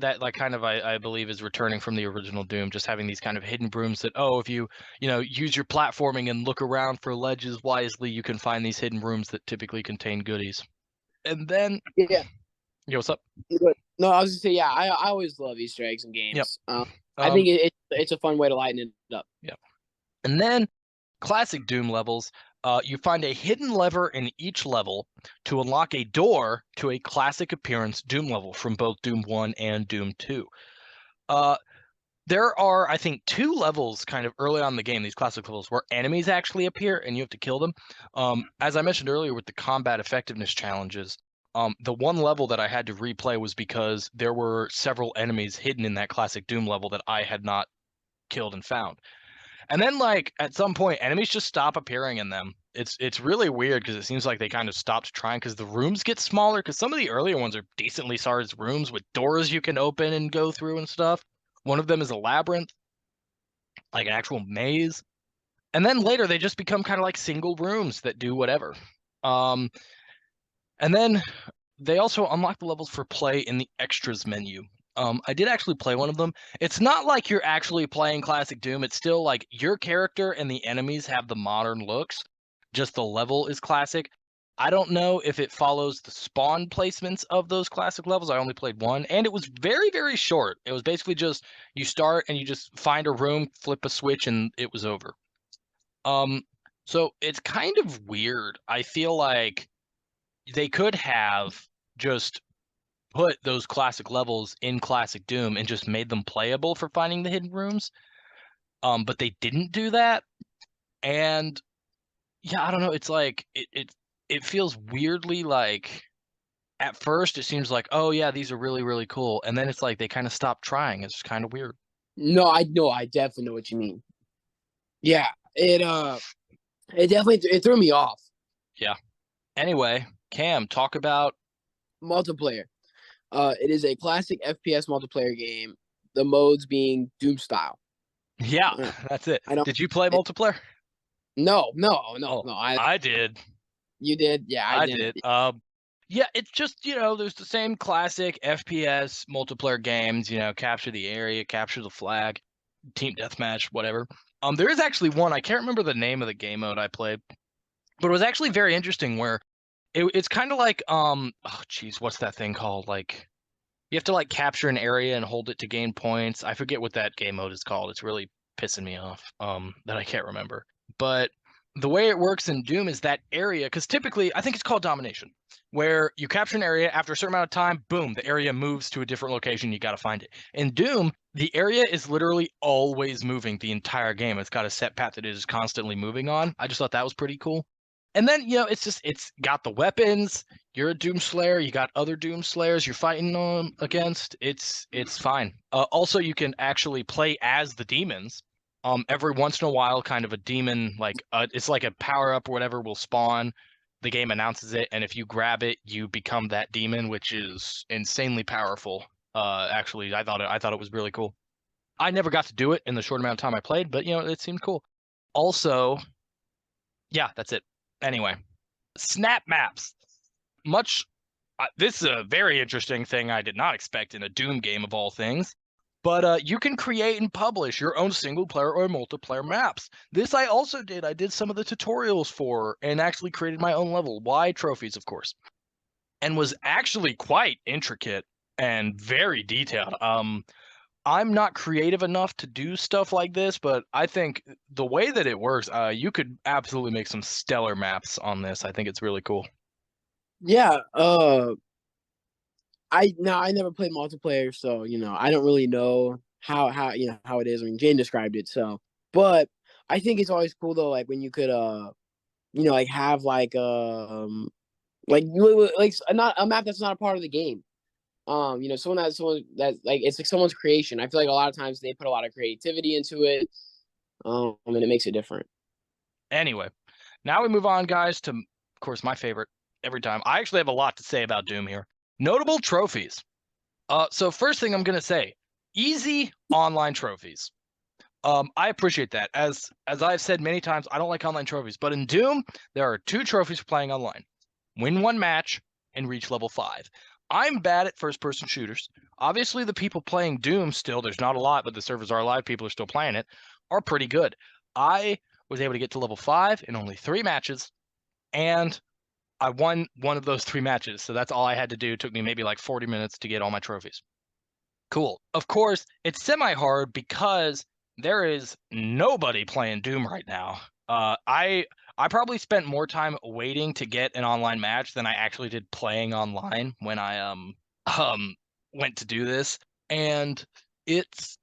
believe is returning from the original Doom, just having these kind of hidden rooms that, oh, if you use your platforming and look around for ledges wisely, you can find these hidden rooms that typically contain goodies. And then Yeah. what's up? No, I was gonna say, yeah, I always love Easter eggs in Yep. games. I think it's a fun way to lighten it up. Yeah. And then classic Doom levels, you find a hidden lever in each level to unlock a door to a classic appearance Doom level from both Doom 1 and Doom 2. There are, I think, 2 levels kind of early on in the game, these classic levels, where enemies actually appear and you have to kill them. As I mentioned earlier with the combat effectiveness challenges, the one level that I had to replay was because there were several enemies hidden in that classic Doom level that I had not killed and found. And then, like, at some point, enemies just stop appearing in them. It's really weird because it seems like they kind of stopped trying because the rooms get smaller. Because some of the earlier ones are decently sized rooms with doors you can open and go through and stuff. One of them is a labyrinth, like an actual maze. And then later they just become kind of like single rooms that do whatever. And then they also unlock the levels for play in the extras menu. I did actually play one of them. It's not like you're actually playing classic Doom. It's still like your character and the enemies have the modern looks. Just the level is classic. I don't know if it follows the spawn placements of those classic levels. I only played one, and it was very, very short. It was basically just you start and you just find a room, flip a switch, and it was over. So it's kind of weird. I feel like they could have just put those classic levels in classic Doom and just made them playable for finding the hidden rooms. But they didn't do that. And yeah, I don't know. It's like it feels weirdly like at first it seems like, oh yeah, these are really, really cool. And then it's like they kind of stop trying. It's kind of weird. No, I definitely know what you mean. Yeah, it definitely it threw me off. Yeah. Anyway, Cam, talk about Multiplayer. It is a classic FPS multiplayer game. The modes being Doom style. yeah, Uh, that's it. I don't. Did you play It, multiplayer? no, no, no, Oh, no. I did. You did. Yeah, I I didn't. did. Yeah, it's just, there's the same classic FPS multiplayer games, capture the area, capture the flag, team deathmatch, whatever. There is actually one. I can't remember the name of the game mode I played, but it was actually very interesting. Where it's kind of like oh geez, what's that thing called? Like you have to like capture an area and hold it to gain points. I forget what that game mode is called. It's really pissing me off. That I can't remember. But the way it works in Doom is that area, because typically I think it's called domination, where you capture an area after a certain amount of time, boom, the area moves to a different location. You got to find it. In Doom, the area is literally always moving the entire game. It's got a set path that it is constantly moving on. I just thought that was pretty cool. And then, it's got the weapons. You're a Doom Slayer. You got other Doom Slayers you're fighting against. It's fine. Also, you can actually play as the demons. Every once in a while, kind of a demon, like it's like a power up or whatever will spawn. The game announces it, and if you grab it, you become that demon, which is insanely powerful. Actually, I thought it was really cool. I never got to do it in the short amount of time I played, but it seemed cool. Also, yeah, that's it. Anyway, snap maps. This is a very interesting thing I did not expect in a Doom game of all things. But you can create and publish your own single player or multiplayer maps. This I also did. I did some of the tutorials for and actually created my own level. Why trophies, of course, and was actually quite intricate and very detailed. I'm not creative enough to do stuff like this, but I think the way that it works, you could absolutely make some stellar maps on this. I think it's really cool. Yeah, I never played multiplayer, so I don't really know how how it is. I mean, Jane described it, so but I think it's always cool though, like when you could like have like not a map that's not a part of the game. Someone that like it's like someone's creation. I feel like a lot of times they put a lot of creativity into it, and it makes it different. Anyway, now we move on, guys, to, of course, my favorite every time. I actually have a lot to say about Doom here. Notable trophies. So first thing I'm gonna say, easy online trophies. I appreciate that. As I've said many times, I don't like online trophies, but in Doom, there are 2 trophies for playing online: win 1 match and reach level 5. I'm bad at first-person shooters. Obviously, the people playing Doom still, there's not a lot, but the servers are alive, people are still playing it, are pretty good. I was able to get to level 5 in only 3 matches, and I won one of those 3 matches. So that's all I had to do. It took me maybe like 40 minutes to get all my trophies. Cool. Of course, it's semi-hard because there is nobody playing Doom right now. I probably spent more time waiting to get an online match than I actually did playing online when I went to do this. And it's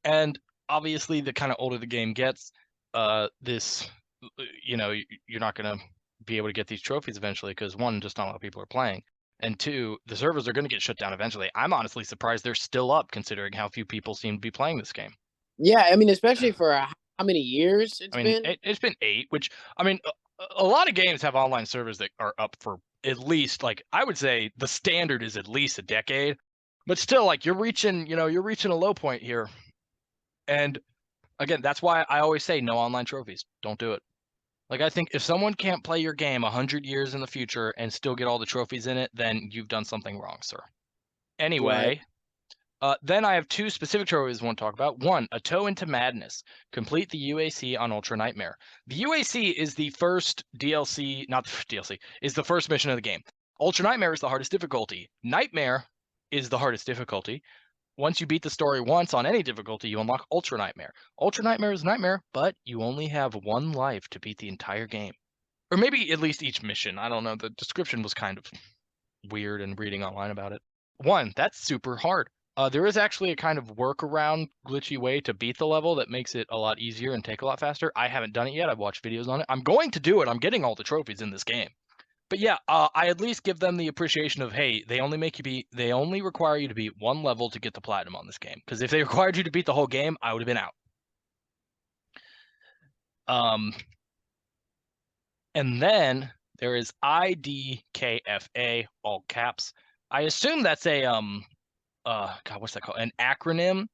and obviously the kind of older the game gets, this you're not gonna be able to get these trophies eventually because one, just not a lot of people are playing. And 2, the servers are going to get shut down eventually. I'm honestly surprised they're still up considering how few people seem to be playing this game. Yeah, I mean, especially for how many years it's I mean, been. it's been 8, which, I mean, a lot of games have online servers that are up for at least, like, I would say the standard is at least a decade. But still, like, you're reaching a low point here. And again, that's why I always say no online trophies. Don't do it. Like, I think if someone can't play your game 100 years in the future and still get all the trophies in it, then you've done something wrong, sir. Right. Anyway, then I have 2 specific trophies I want to talk about. 1, A Toe into Madness. Complete the UAC on Ultra Nightmare. The UAC is the first DLC, not the DLC, is the first mission of the game. Ultra Nightmare is the hardest difficulty. Nightmare is the hardest difficulty. Once you beat the story once on any difficulty, you unlock Ultra Nightmare. Ultra Nightmare is Nightmare, but you only have 1 life to beat the entire game. Or maybe at least each mission. I don't know. The description was kind of weird and reading online about it. 1, that's super hard. There is actually a kind of workaround glitchy way to beat the level that makes it a lot easier and take a lot faster. I haven't done it yet. I've watched videos on it. I'm going to do it. I'm getting all the trophies in this game. But yeah, I at least give them the appreciation of, hey, they only require you to beat 1 level to get the platinum on this game. Because if they required you to beat the whole game, I would have been out. And then there is IDKFA, all caps. I assume that's a God, what's that called? An acronym.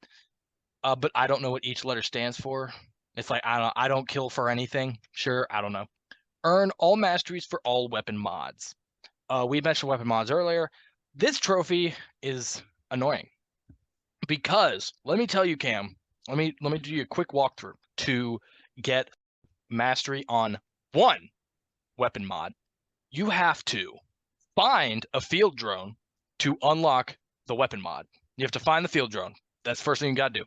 But I don't know what each letter stands for. It's like, I don't kill for anything. Sure, I don't know. Earn all masteries for all weapon mods. We mentioned weapon mods earlier. This trophy is annoying because let me tell you, Cam. Let me do you a quick walkthrough. to get mastery on one weapon mod, you have to find a field drone to unlock the weapon mod. You have to find the field drone. That's the first thing you got to do.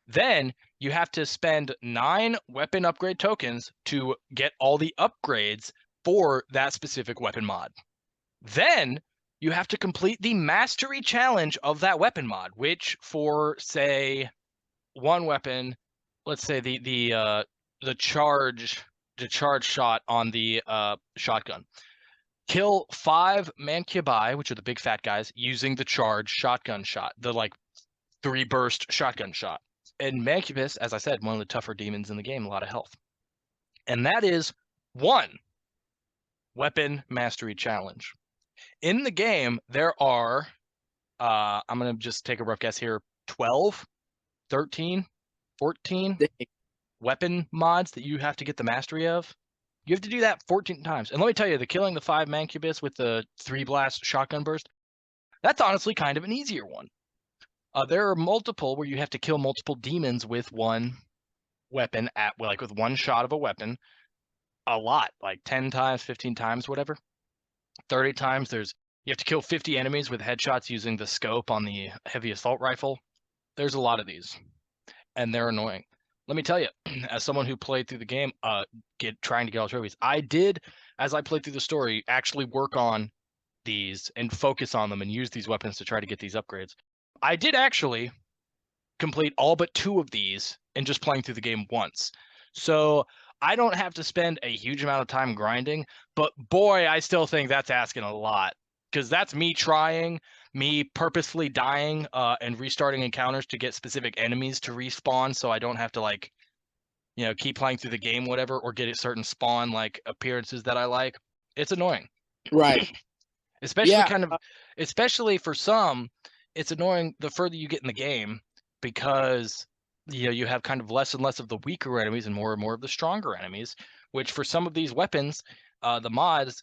Then you have to spend 9 weapon upgrade tokens to get all the upgrades for that specific weapon mod. Then you have to complete the mastery challenge of that weapon mod, which for say one weapon, let's say the charge shot on the shotgun. Kill 5 mancubi, which are the big fat guys, using the charge shotgun shot, the like 3 burst shotgun shot. And Mancubus, as I said, one of the tougher demons in the game, a lot of health. And that is 1 weapon mastery challenge. In the game, there are, I'm going to just take a rough guess here, 12, 13, 14 weapon mods that you have to get the mastery of. You have to do that 14 times. And let me tell you, the killing the 5 Mancubus with the 3 blast shotgun burst, that's honestly kind of an easier one. There are multiple where you have to kill multiple demons with 1 weapon with 1 shot of a weapon. A lot, like 10 times, 15 times, whatever. 30 times. You have to kill 50 enemies with headshots using the scope on the heavy assault rifle. There's a lot of these, and they're annoying. Let me tell you, as someone who played through the game, trying to get all trophies, I did, as I played through the story, actually work on these and focus on them and use these weapons to try to get these upgrades. I did actually complete all but 2 of these in just playing through the game once. So I don't have to spend a huge amount of time grinding, but boy, I still think that's asking a lot, because that's me purposefully dying and restarting encounters to get specific enemies to respawn, so I don't have to keep playing through the game, whatever, or get a certain spawn appearances that I like. It's annoying. Right. Especially for some, it's annoying the further you get in the game, because you have kind of less and less of the weaker enemies and more of the stronger enemies, which for some of these weapons, the mods,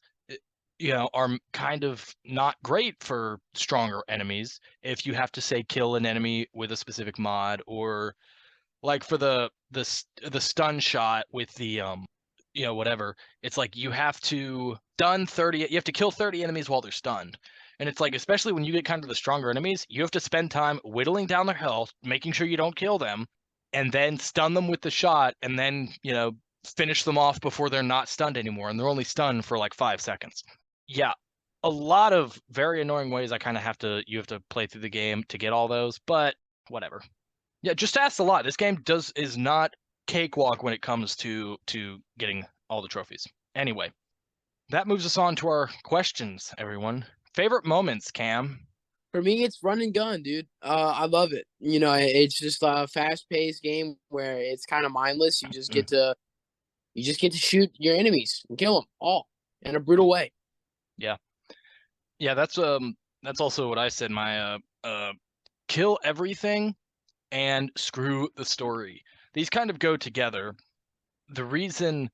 are kind of not great for stronger enemies if you have to say kill an enemy with a specific mod, or like for the stun shot with the whatever. It's like you have to kill 30 enemies while they're stunned. And it's like, especially when you get kind of the stronger enemies, you have to spend time whittling down their health, making sure you don't kill them, and then stun them with the shot, and then, finish them off before they're not stunned anymore. And they're only stunned for like 5 seconds. Yeah, a lot of very annoying ways you have to play through the game to get all those, but whatever. Yeah, just asks a lot. This game is not cakewalk when it comes to getting all the trophies. Anyway, that moves us on to our questions, everyone. Favorite moments, Cam? For me, it's run and gun, dude. I love it. It's just a fast-paced game where it's kind of mindless. You just get to shoot your enemies and kill them all in a brutal way. Yeah, that's also what I said. My kill everything and screw the story. These kind of go together. The reason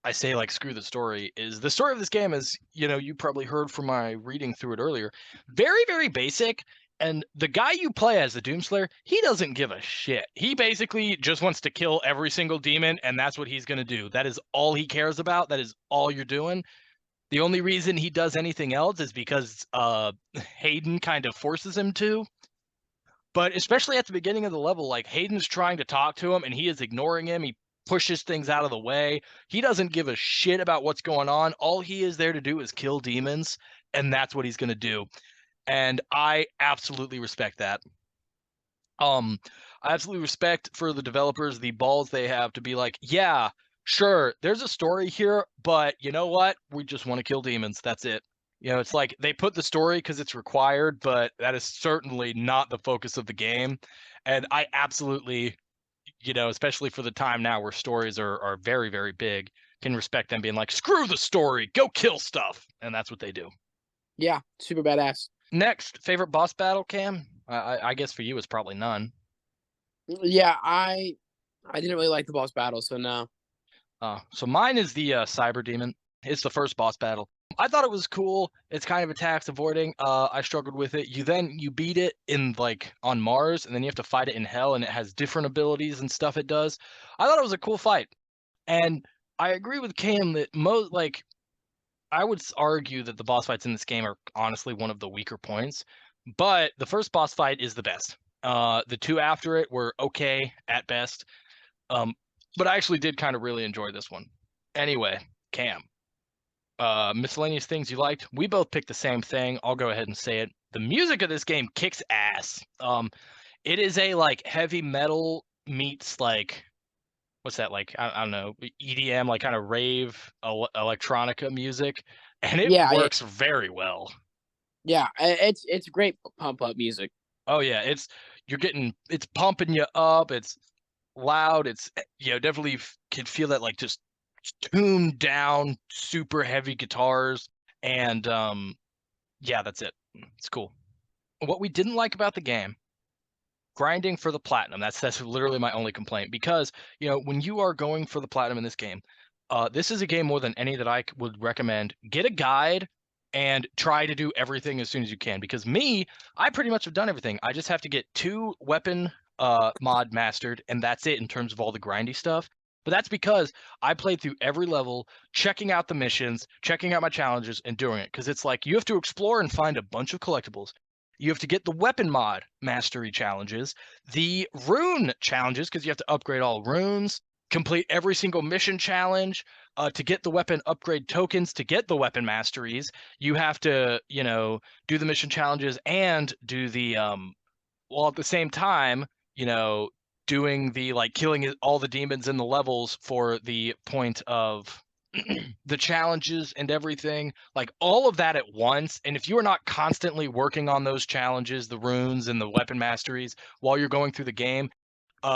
I say screw the story is the story of this game is, you probably heard from my reading through it earlier, very, very basic. And the guy you play as, the Doomslayer, he doesn't give a shit. He basically just wants to kill every single demon, and that's what he's going to do. That is all he cares about. That is all you're doing. The only reason he does anything else is because Hayden kind of forces him to. But especially at the beginning of the level, Hayden's trying to talk to him and he is ignoring him. He pushes things out of the way. He doesn't give a shit about what's going on. All he is there to do is kill demons, and that's what he's going to do. And I absolutely respect that. I absolutely respect for the developers the balls they have to be like, yeah, sure, there's a story here, but you know what? We just want to kill demons. That's it. It's like they put the story because it's required, but that is certainly not the focus of the game. And I absolutely, especially for the time now where stories are very, very big, can respect them being like, screw the story, go kill stuff. And that's what they do. Yeah, super badass. Next, favorite boss battle, Cam? I guess for you it's probably none. Yeah, I didn't really like the boss battle, so no. So mine is the Cyber Demon. It's the first boss battle. I thought it was cool. It's kind of attacks avoiding. I struggled with it. You beat it in like on Mars, and then you have to fight it in Hell, and it has different abilities and stuff it does. I thought it was a cool fight, and I agree with Cam that most like I would argue that the boss fights in this game are honestly one of the weaker points, but the first boss fight is the best. The two after it were okay at best, but I actually did kind of really enjoy this one. Anyway, Cam, miscellaneous things you liked. We both picked the same thing. I'll go ahead and say it. The music of this game kicks ass. It is a like heavy metal meets like what's that like? I don't know, EDM, like kind of rave electronica music, and it Yeah, works very well. yeah, it's great pump up music. Oh yeah, it's pumping you up. It's loud. It's definitely can feel that like just tuned down, super heavy guitars, and yeah, that's it. It's cool. What we didn't like about the game, grinding for the platinum. That's literally my only complaint because when you are going for the platinum in this game, this is a game more than any that I would recommend. Get a guide and try to do everything as soon as you can. Because I pretty much have done everything. I just have to get 2 weapon mod mastered, and that's it in terms of all the grindy stuff. But that's because I played through every level, checking out the missions, checking out my challenges, and doing it. Because it's like you have to explore and find a bunch of collectibles. You have to get the weapon mod mastery challenges, the rune challenges, because you have to upgrade all runes, complete every single mission challenge, to get the weapon upgrade tokens, to get the weapon masteries. You have to, do the mission challenges and do the, while at the same time, doing the, like, killing all the demons in the levels for the point of the challenges and everything, like all of that at once. And if you are not constantly working on those challenges, the runes and the weapon masteries while you're going through the game,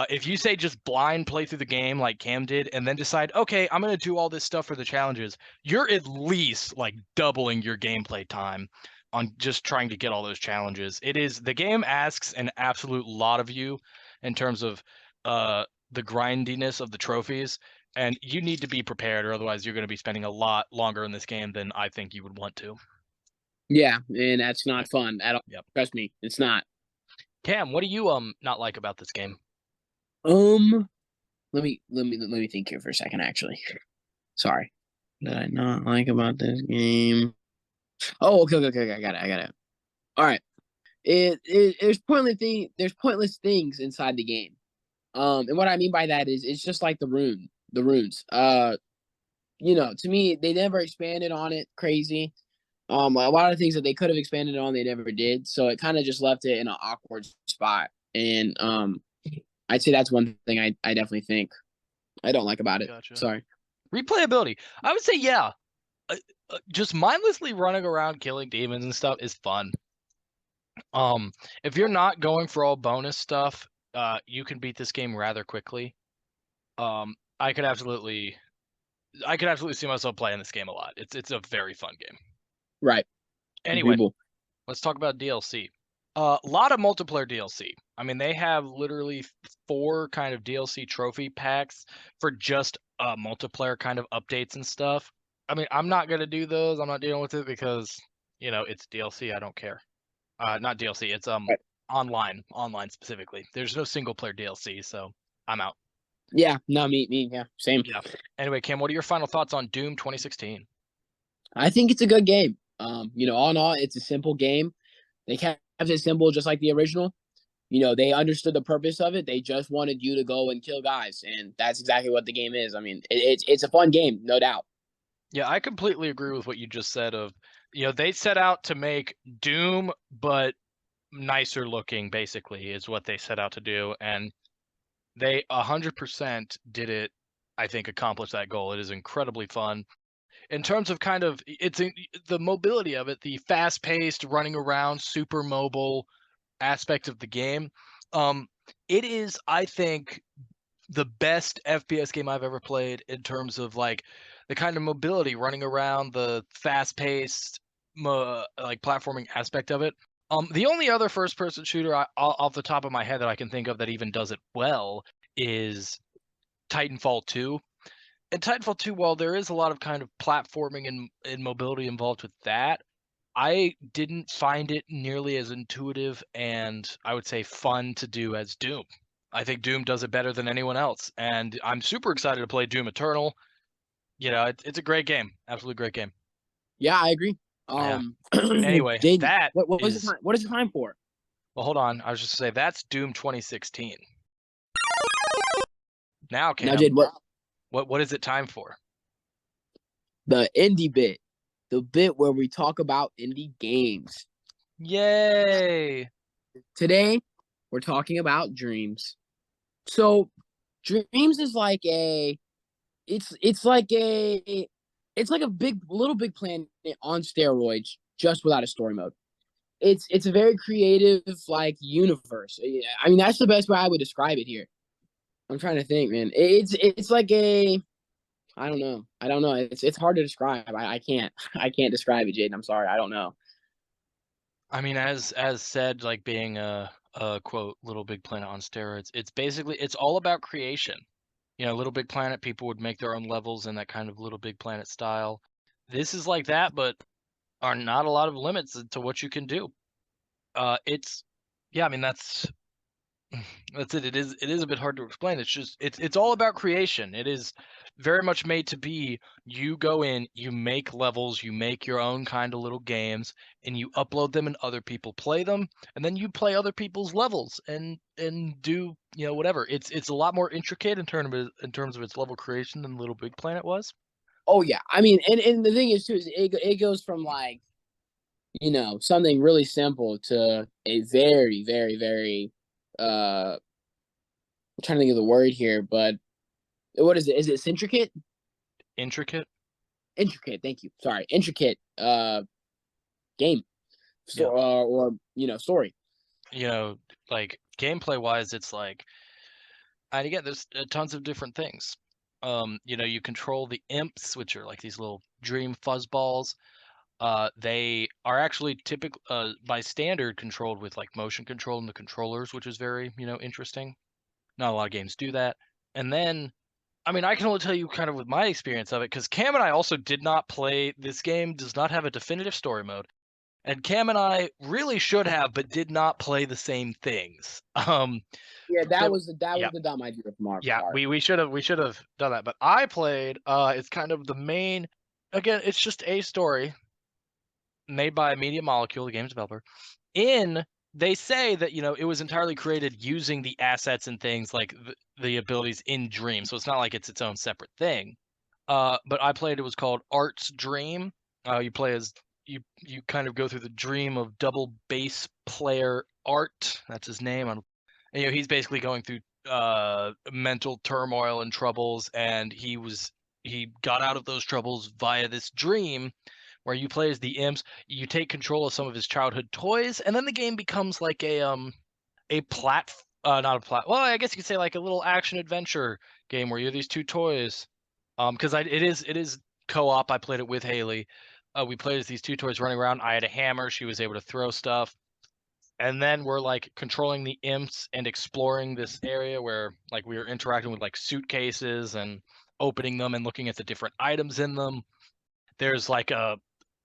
if you say just blind play through the game like Cam did and then decide, okay, I'm going to do all this stuff for the challenges, you're at least like doubling your gameplay time on just trying to get all those challenges. The game asks an absolute lot of you in terms of the grindiness of the trophies, and you need to be prepared, or otherwise you're going to be spending a lot longer in this game than I think you would want to. Yeah, and that's not fun at all. Yep. Trust me, it's not. Cam, what do you not like about this game? Let me think here for a second. Actually, sorry. Did I not like about this game? Oh, okay. I got it. All right. There's pointless things inside the game. And what I mean by that is it's just like the runes. To me, they never expanded on it crazy. A lot of things that they could have expanded on, they never did. So it kind of just left it in an awkward spot. And I'd say that's one thing I definitely think I don't like about it. Gotcha. Sorry. Replayability. I would say, yeah. Just mindlessly running around killing demons and stuff is fun. If you're not going for all bonus stuff, you can beat this game rather quickly. I could absolutely see myself playing this game a lot. It's a very fun game. Right. Anyway, Agreeable. let's talk about DLC. A lot of multiplayer DLC. I mean, they have literally 4 kind of DLC trophy packs for just multiplayer kind of updates and stuff. I mean, I'm not gonna do those. I'm not dealing with it because it's DLC. I don't care. Not DLC. It's Right. online specifically. There's no single player DLC, so I'm out. Yeah. No, me. Yeah. Same. Yeah. Anyway, Cam, what are your final thoughts on Doom 2016? I think it's a good game. All in all, it's a simple game. They kept it simple, just like the original. They understood the purpose of it. They just wanted you to go and kill guys, and that's exactly what the game is. I mean, it's a fun game, no doubt. Yeah, I completely agree with what you just said of, they set out to make Doom, but nicer looking, basically, is what they set out to do. And they 100% did it, I think, accomplish that goal. It is incredibly fun. In terms of kind of, the mobility of it, the fast-paced, running around, super mobile aspect of the game, it is, I think, the best FPS game I've ever played in terms of like the kind of mobility, running around, the fast-paced, like platforming aspect of it. The only other first-person shooter off the top of my head that I can think of that even does it well is Titanfall 2. And Titanfall 2, while there is a lot of kind of platforming and mobility involved with that, I didn't find it nearly as intuitive and I would say fun to do as Doom. I think Doom does it better than anyone else, and I'm super excited to play Doom Eternal. It's a great game, absolutely great game. Yeah, I agree. Yeah. Anyway, Jaden, that what is the is time? What is the time for? well. Hold on, I was just gonna say that's Doom 2016. Now, Now, Cam, Jaden, what is it time for? the indie bit, the bit where we talk about indie games. Yay! Today, we're talking about Dreams. So, Dreams is like it's like a big planet on steroids, just without a story mode. It's a very creative like universe. I mean, that's the best way I would describe it here. I'm trying to think, man. It's like I don't know. I don't know. It's hard to describe. I can't I can't describe it, Jaden. I'm sorry. I don't know. I mean, as said, like being a quote Little Big Planet on steroids. It's basically it's all about creation. Little Big Planet, people would make their own levels in that kind of Little Big Planet style. This is like that, but are not a lot of limits to what you can do. It's yeah, I mean that's it. It is a bit hard to explain. It's just it's all about creation. It is very much made to be you go in, you make levels, you make your own kind of little games, and you upload them and other people play them, and then you play other people's levels and do, whatever. It's a lot more intricate in terms of its level creation than Little Big Planet was. Oh yeah. I mean, and the thing is too is it goes from like something really simple to a very very very I'm trying to think of the word here, but what is it? Is it intricate? Intricate. Intricate. Thank you. Sorry, intricate. Game. So Yeah. or story. Like gameplay wise, it's like and again, there's tons of different things. You control the imps, which are like these little dream fuzzballs. They are actually typical by standard controlled with like motion control in the controllers, which is very, interesting. Not a lot of games do that. And then, I mean, I can only tell you kind of with my experience of it, because Cam and I also did not play this game, does not have a definitive story mode. And Cam and I really should have, but did not play the same things. Yeah, So that yeah, was the dumb idea from our yeah, part. we should have done that. But I played. It's kind of the main. Again, it's just a story made by Media Molecule, the game's developer. In They say that it was entirely created using the assets and things like the abilities in Dream, so it's not like it's its own separate thing. But I played. It was called Art's Dream. You play as you kind of go through the dream of double bass player Art. That's his name. He's basically going through mental turmoil and troubles, and he got out of those troubles via this dream where you play as the imps, you take control of some of his childhood toys, and then the game becomes like a plat not a plat well, I guess you could say like a little action adventure game where you're these two toys. Because it is co-op. I played it with Haley. We played as these two toys running around. I had a hammer, she was able to throw stuff. And then we're like controlling the imps and exploring this area where like we were interacting with like suitcases and opening them and looking at the different items in them. There's like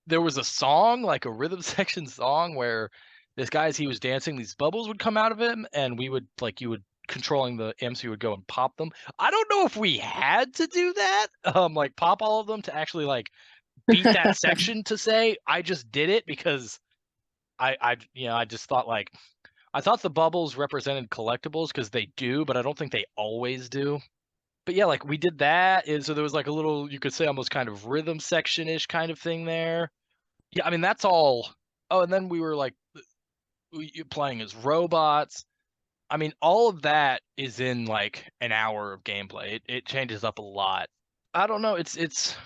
there was a song, like a rhythm section song where this guy, as he was dancing, these bubbles would come out of him, and we would like you would controlling the imps, you would go and pop them. I don't know if we had to do that, like pop all of them to actually like beat that section to say. I just did it because I just thought like I thought the bubbles represented collectibles because they do, but I don't think they always do. But yeah, like we did that, and so there was like a little, you could say almost kind of rhythm section-ish kind of thing there. Yeah, I mean that's all. Oh, and then we were like playing as robots. I mean, all of that is in like an hour of gameplay. It changes up a lot. I don't know. It's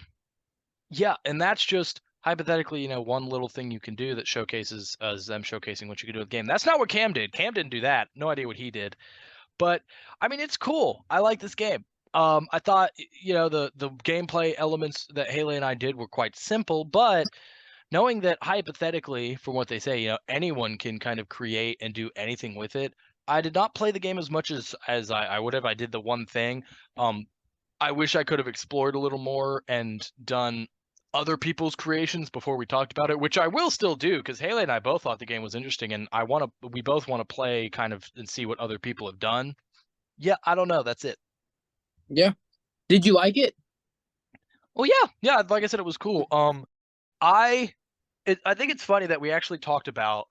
yeah, and that's just hypothetically, one little thing you can do that showcases them showcasing what you can do with the game. That's not what Cam did. Cam didn't do that. No idea what he did. But I mean, it's cool. I like this game. I thought the gameplay elements that Haley and I did were quite simple, but knowing that hypothetically, from what they say, anyone can kind of create and do anything with it. I did not play the game as much as I would have. I did the one thing. Um, I wish I could have explored a little more and done other people's creations before we talked about it, which I will still do because Haley and I both thought the game was interesting, and we both want to play kind of and see what other people have done. Yeah, I don't know. That's it. Yeah. Did you like it? Well, yeah. Like I said, it was cool. I think it's funny that we actually talked about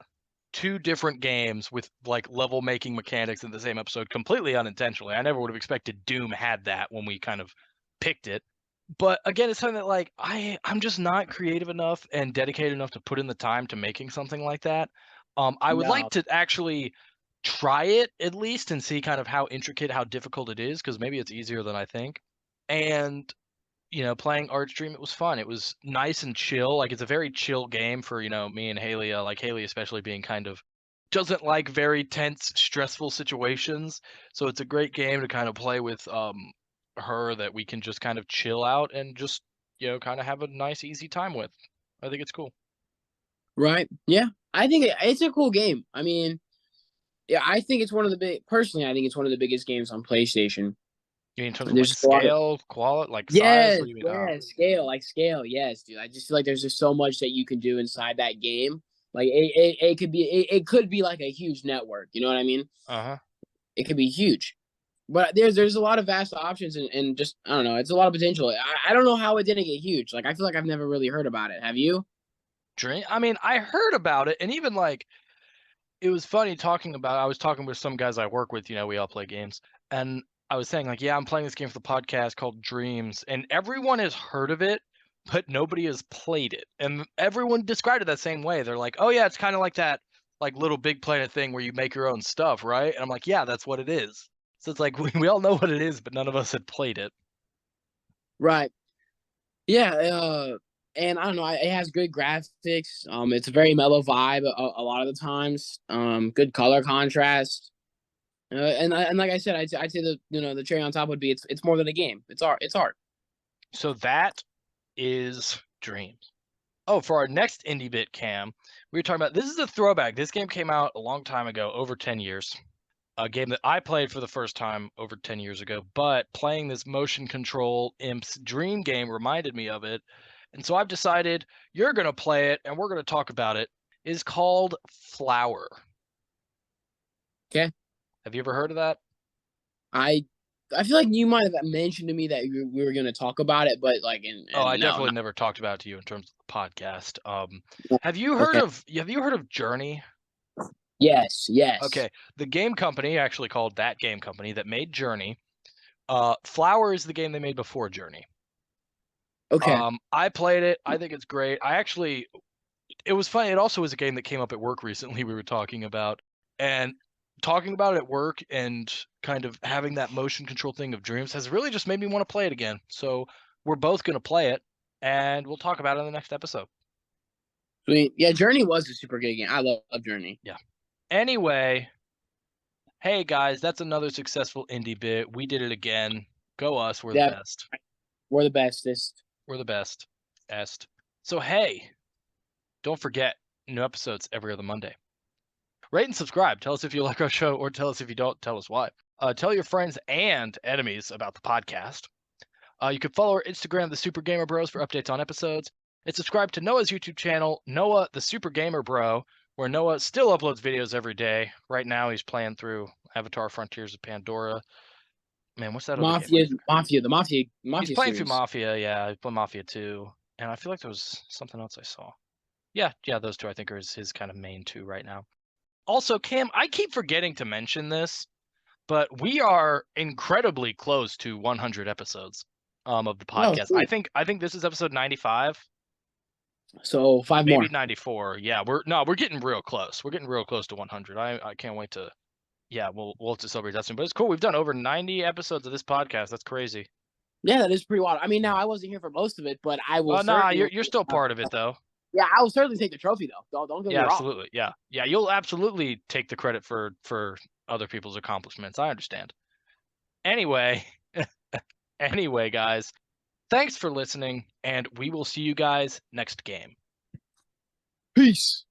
two different games with like level making mechanics in the same episode completely unintentionally. I never would have expected Doom had that when we kind of picked it. But again, it's something that like I'm just not creative enough and dedicated enough to put in the time to making something like that. I would like No. to actually try it at least and see kind of how intricate, how difficult it is, because maybe it's easier than I think. And playing Artstream, it was fun. It was nice and chill. Like it's a very chill game for me and Haley. Like Haley, especially being kind of doesn't like very tense, stressful situations. So it's a great game to kind of play with her that we can just kind of chill out and just kind of have a nice, easy time with. I think it's cool. Right. Yeah. I think it's a cool game. I mean, yeah, I think it's one of the big. Personally, I think it's one of the biggest games on PlayStation. You mean in terms of like There's just a lot of scale, quality, like size? yes, What do you mean? Oh, yes, scale, like scale, yes, dude. I just feel like there's just so much that you can do inside that game. Like it could be it could be like a huge network. You know what I mean? uh-huh. It could be huge. But there's a lot of vast options and just I don't know, it's a lot of potential. I don't know how it didn't get huge. Like I feel like I've never really heard about it. Have you? Dream. I mean, I heard about it, and even like it was funny talking about. I was talking with some guys I work with. We all play games, and I was saying like, yeah, I'm playing this game for the podcast called Dreams, and everyone has heard of it, but nobody has played it, and everyone described it that same way. They're like, oh yeah, it's kind of like that, like little Big Planet thing where you make your own stuff, right? And I'm like, yeah, that's what it is. So it's like we all know what it is, but none of us had played it. Right. Yeah, and I don't know, it has good graphics. It's a very mellow vibe a lot of the times. Good color contrast. And like I said, I'd say the cherry on top would be it's more than a game. It's art. It's art. So that is Dreams. Oh, for our next indie bit cam, we were talking about this is a throwback. This game came out a long time ago, over 10 years. A game that I played for the first time over 10 years ago, but playing this motion control Imp's Dream game reminded me of it. And so I've decided you're going to play it and we're going to talk about it. It is called Flower. Okay. Have you ever heard of that? I I feel like you might have mentioned to me that we were going to talk about it, but like Oh, I and no, definitely not never talked about it to you in terms of the podcast. no. Have you heard Okay. of Journey? Yes. Yes. Okay, the game company actually called that game company that made Journey. Flower is the game they made before Journey. Okay. I played it. I think it's great. It was funny. It also was a game that came up at work recently. We were talking about and talking about it at work and kind of having that motion control thing of Dreams has really just made me want to play it again. So we're both going to play it and we'll talk about it in the next episode. Sweet. Yeah, Journey was a super good game. I love Journey. Yeah. Anyway, hey guys, that's another successful indie bit. We did it again. Go us. We're the Yeah, best. we're the bestest. We're the best. Est. So hey, don't forget, new episodes every other Monday. Rate and subscribe. Tell us if you like our show or tell us if you don't. Tell us why. Tell your friends and enemies about the podcast. You can follow our Instagram, the Super Gamer Bros, for updates on episodes. And subscribe to Noah's YouTube channel, Noah, the Super Gamer Bro, where Noah still uploads videos every day. Right now, he's playing through Avatar Frontiers of Pandora. Man, what's that other game? Mafia He's playing through series. Mafia, yeah. He's playing Mafia 2. And I feel like there was something else I saw. Yeah, those two I think are his kind of main two right now. Also, Cam, I keep forgetting to mention this, but we are incredibly close to 100 episodes of the Oh, podcast. sweet. I think this is episode 95, So 5 maybe more. 94. Yeah, we're getting real close. We're getting real close to 100. I can't wait to we'll have to celebrate that soon. But it's cool. We've done over 90 episodes of this podcast. That's crazy. Yeah, that is pretty wild. I mean, now I wasn't here for most of it, but I will Oh, nah, certainly. you're still part of it though. Yeah, I will certainly take the trophy though. Don't get me Yeah, wrong. absolutely. Yeah. You'll absolutely take the credit for other people's accomplishments. I understand. Anyway, anyway, guys, thanks for listening, and we will see you guys next game. Peace.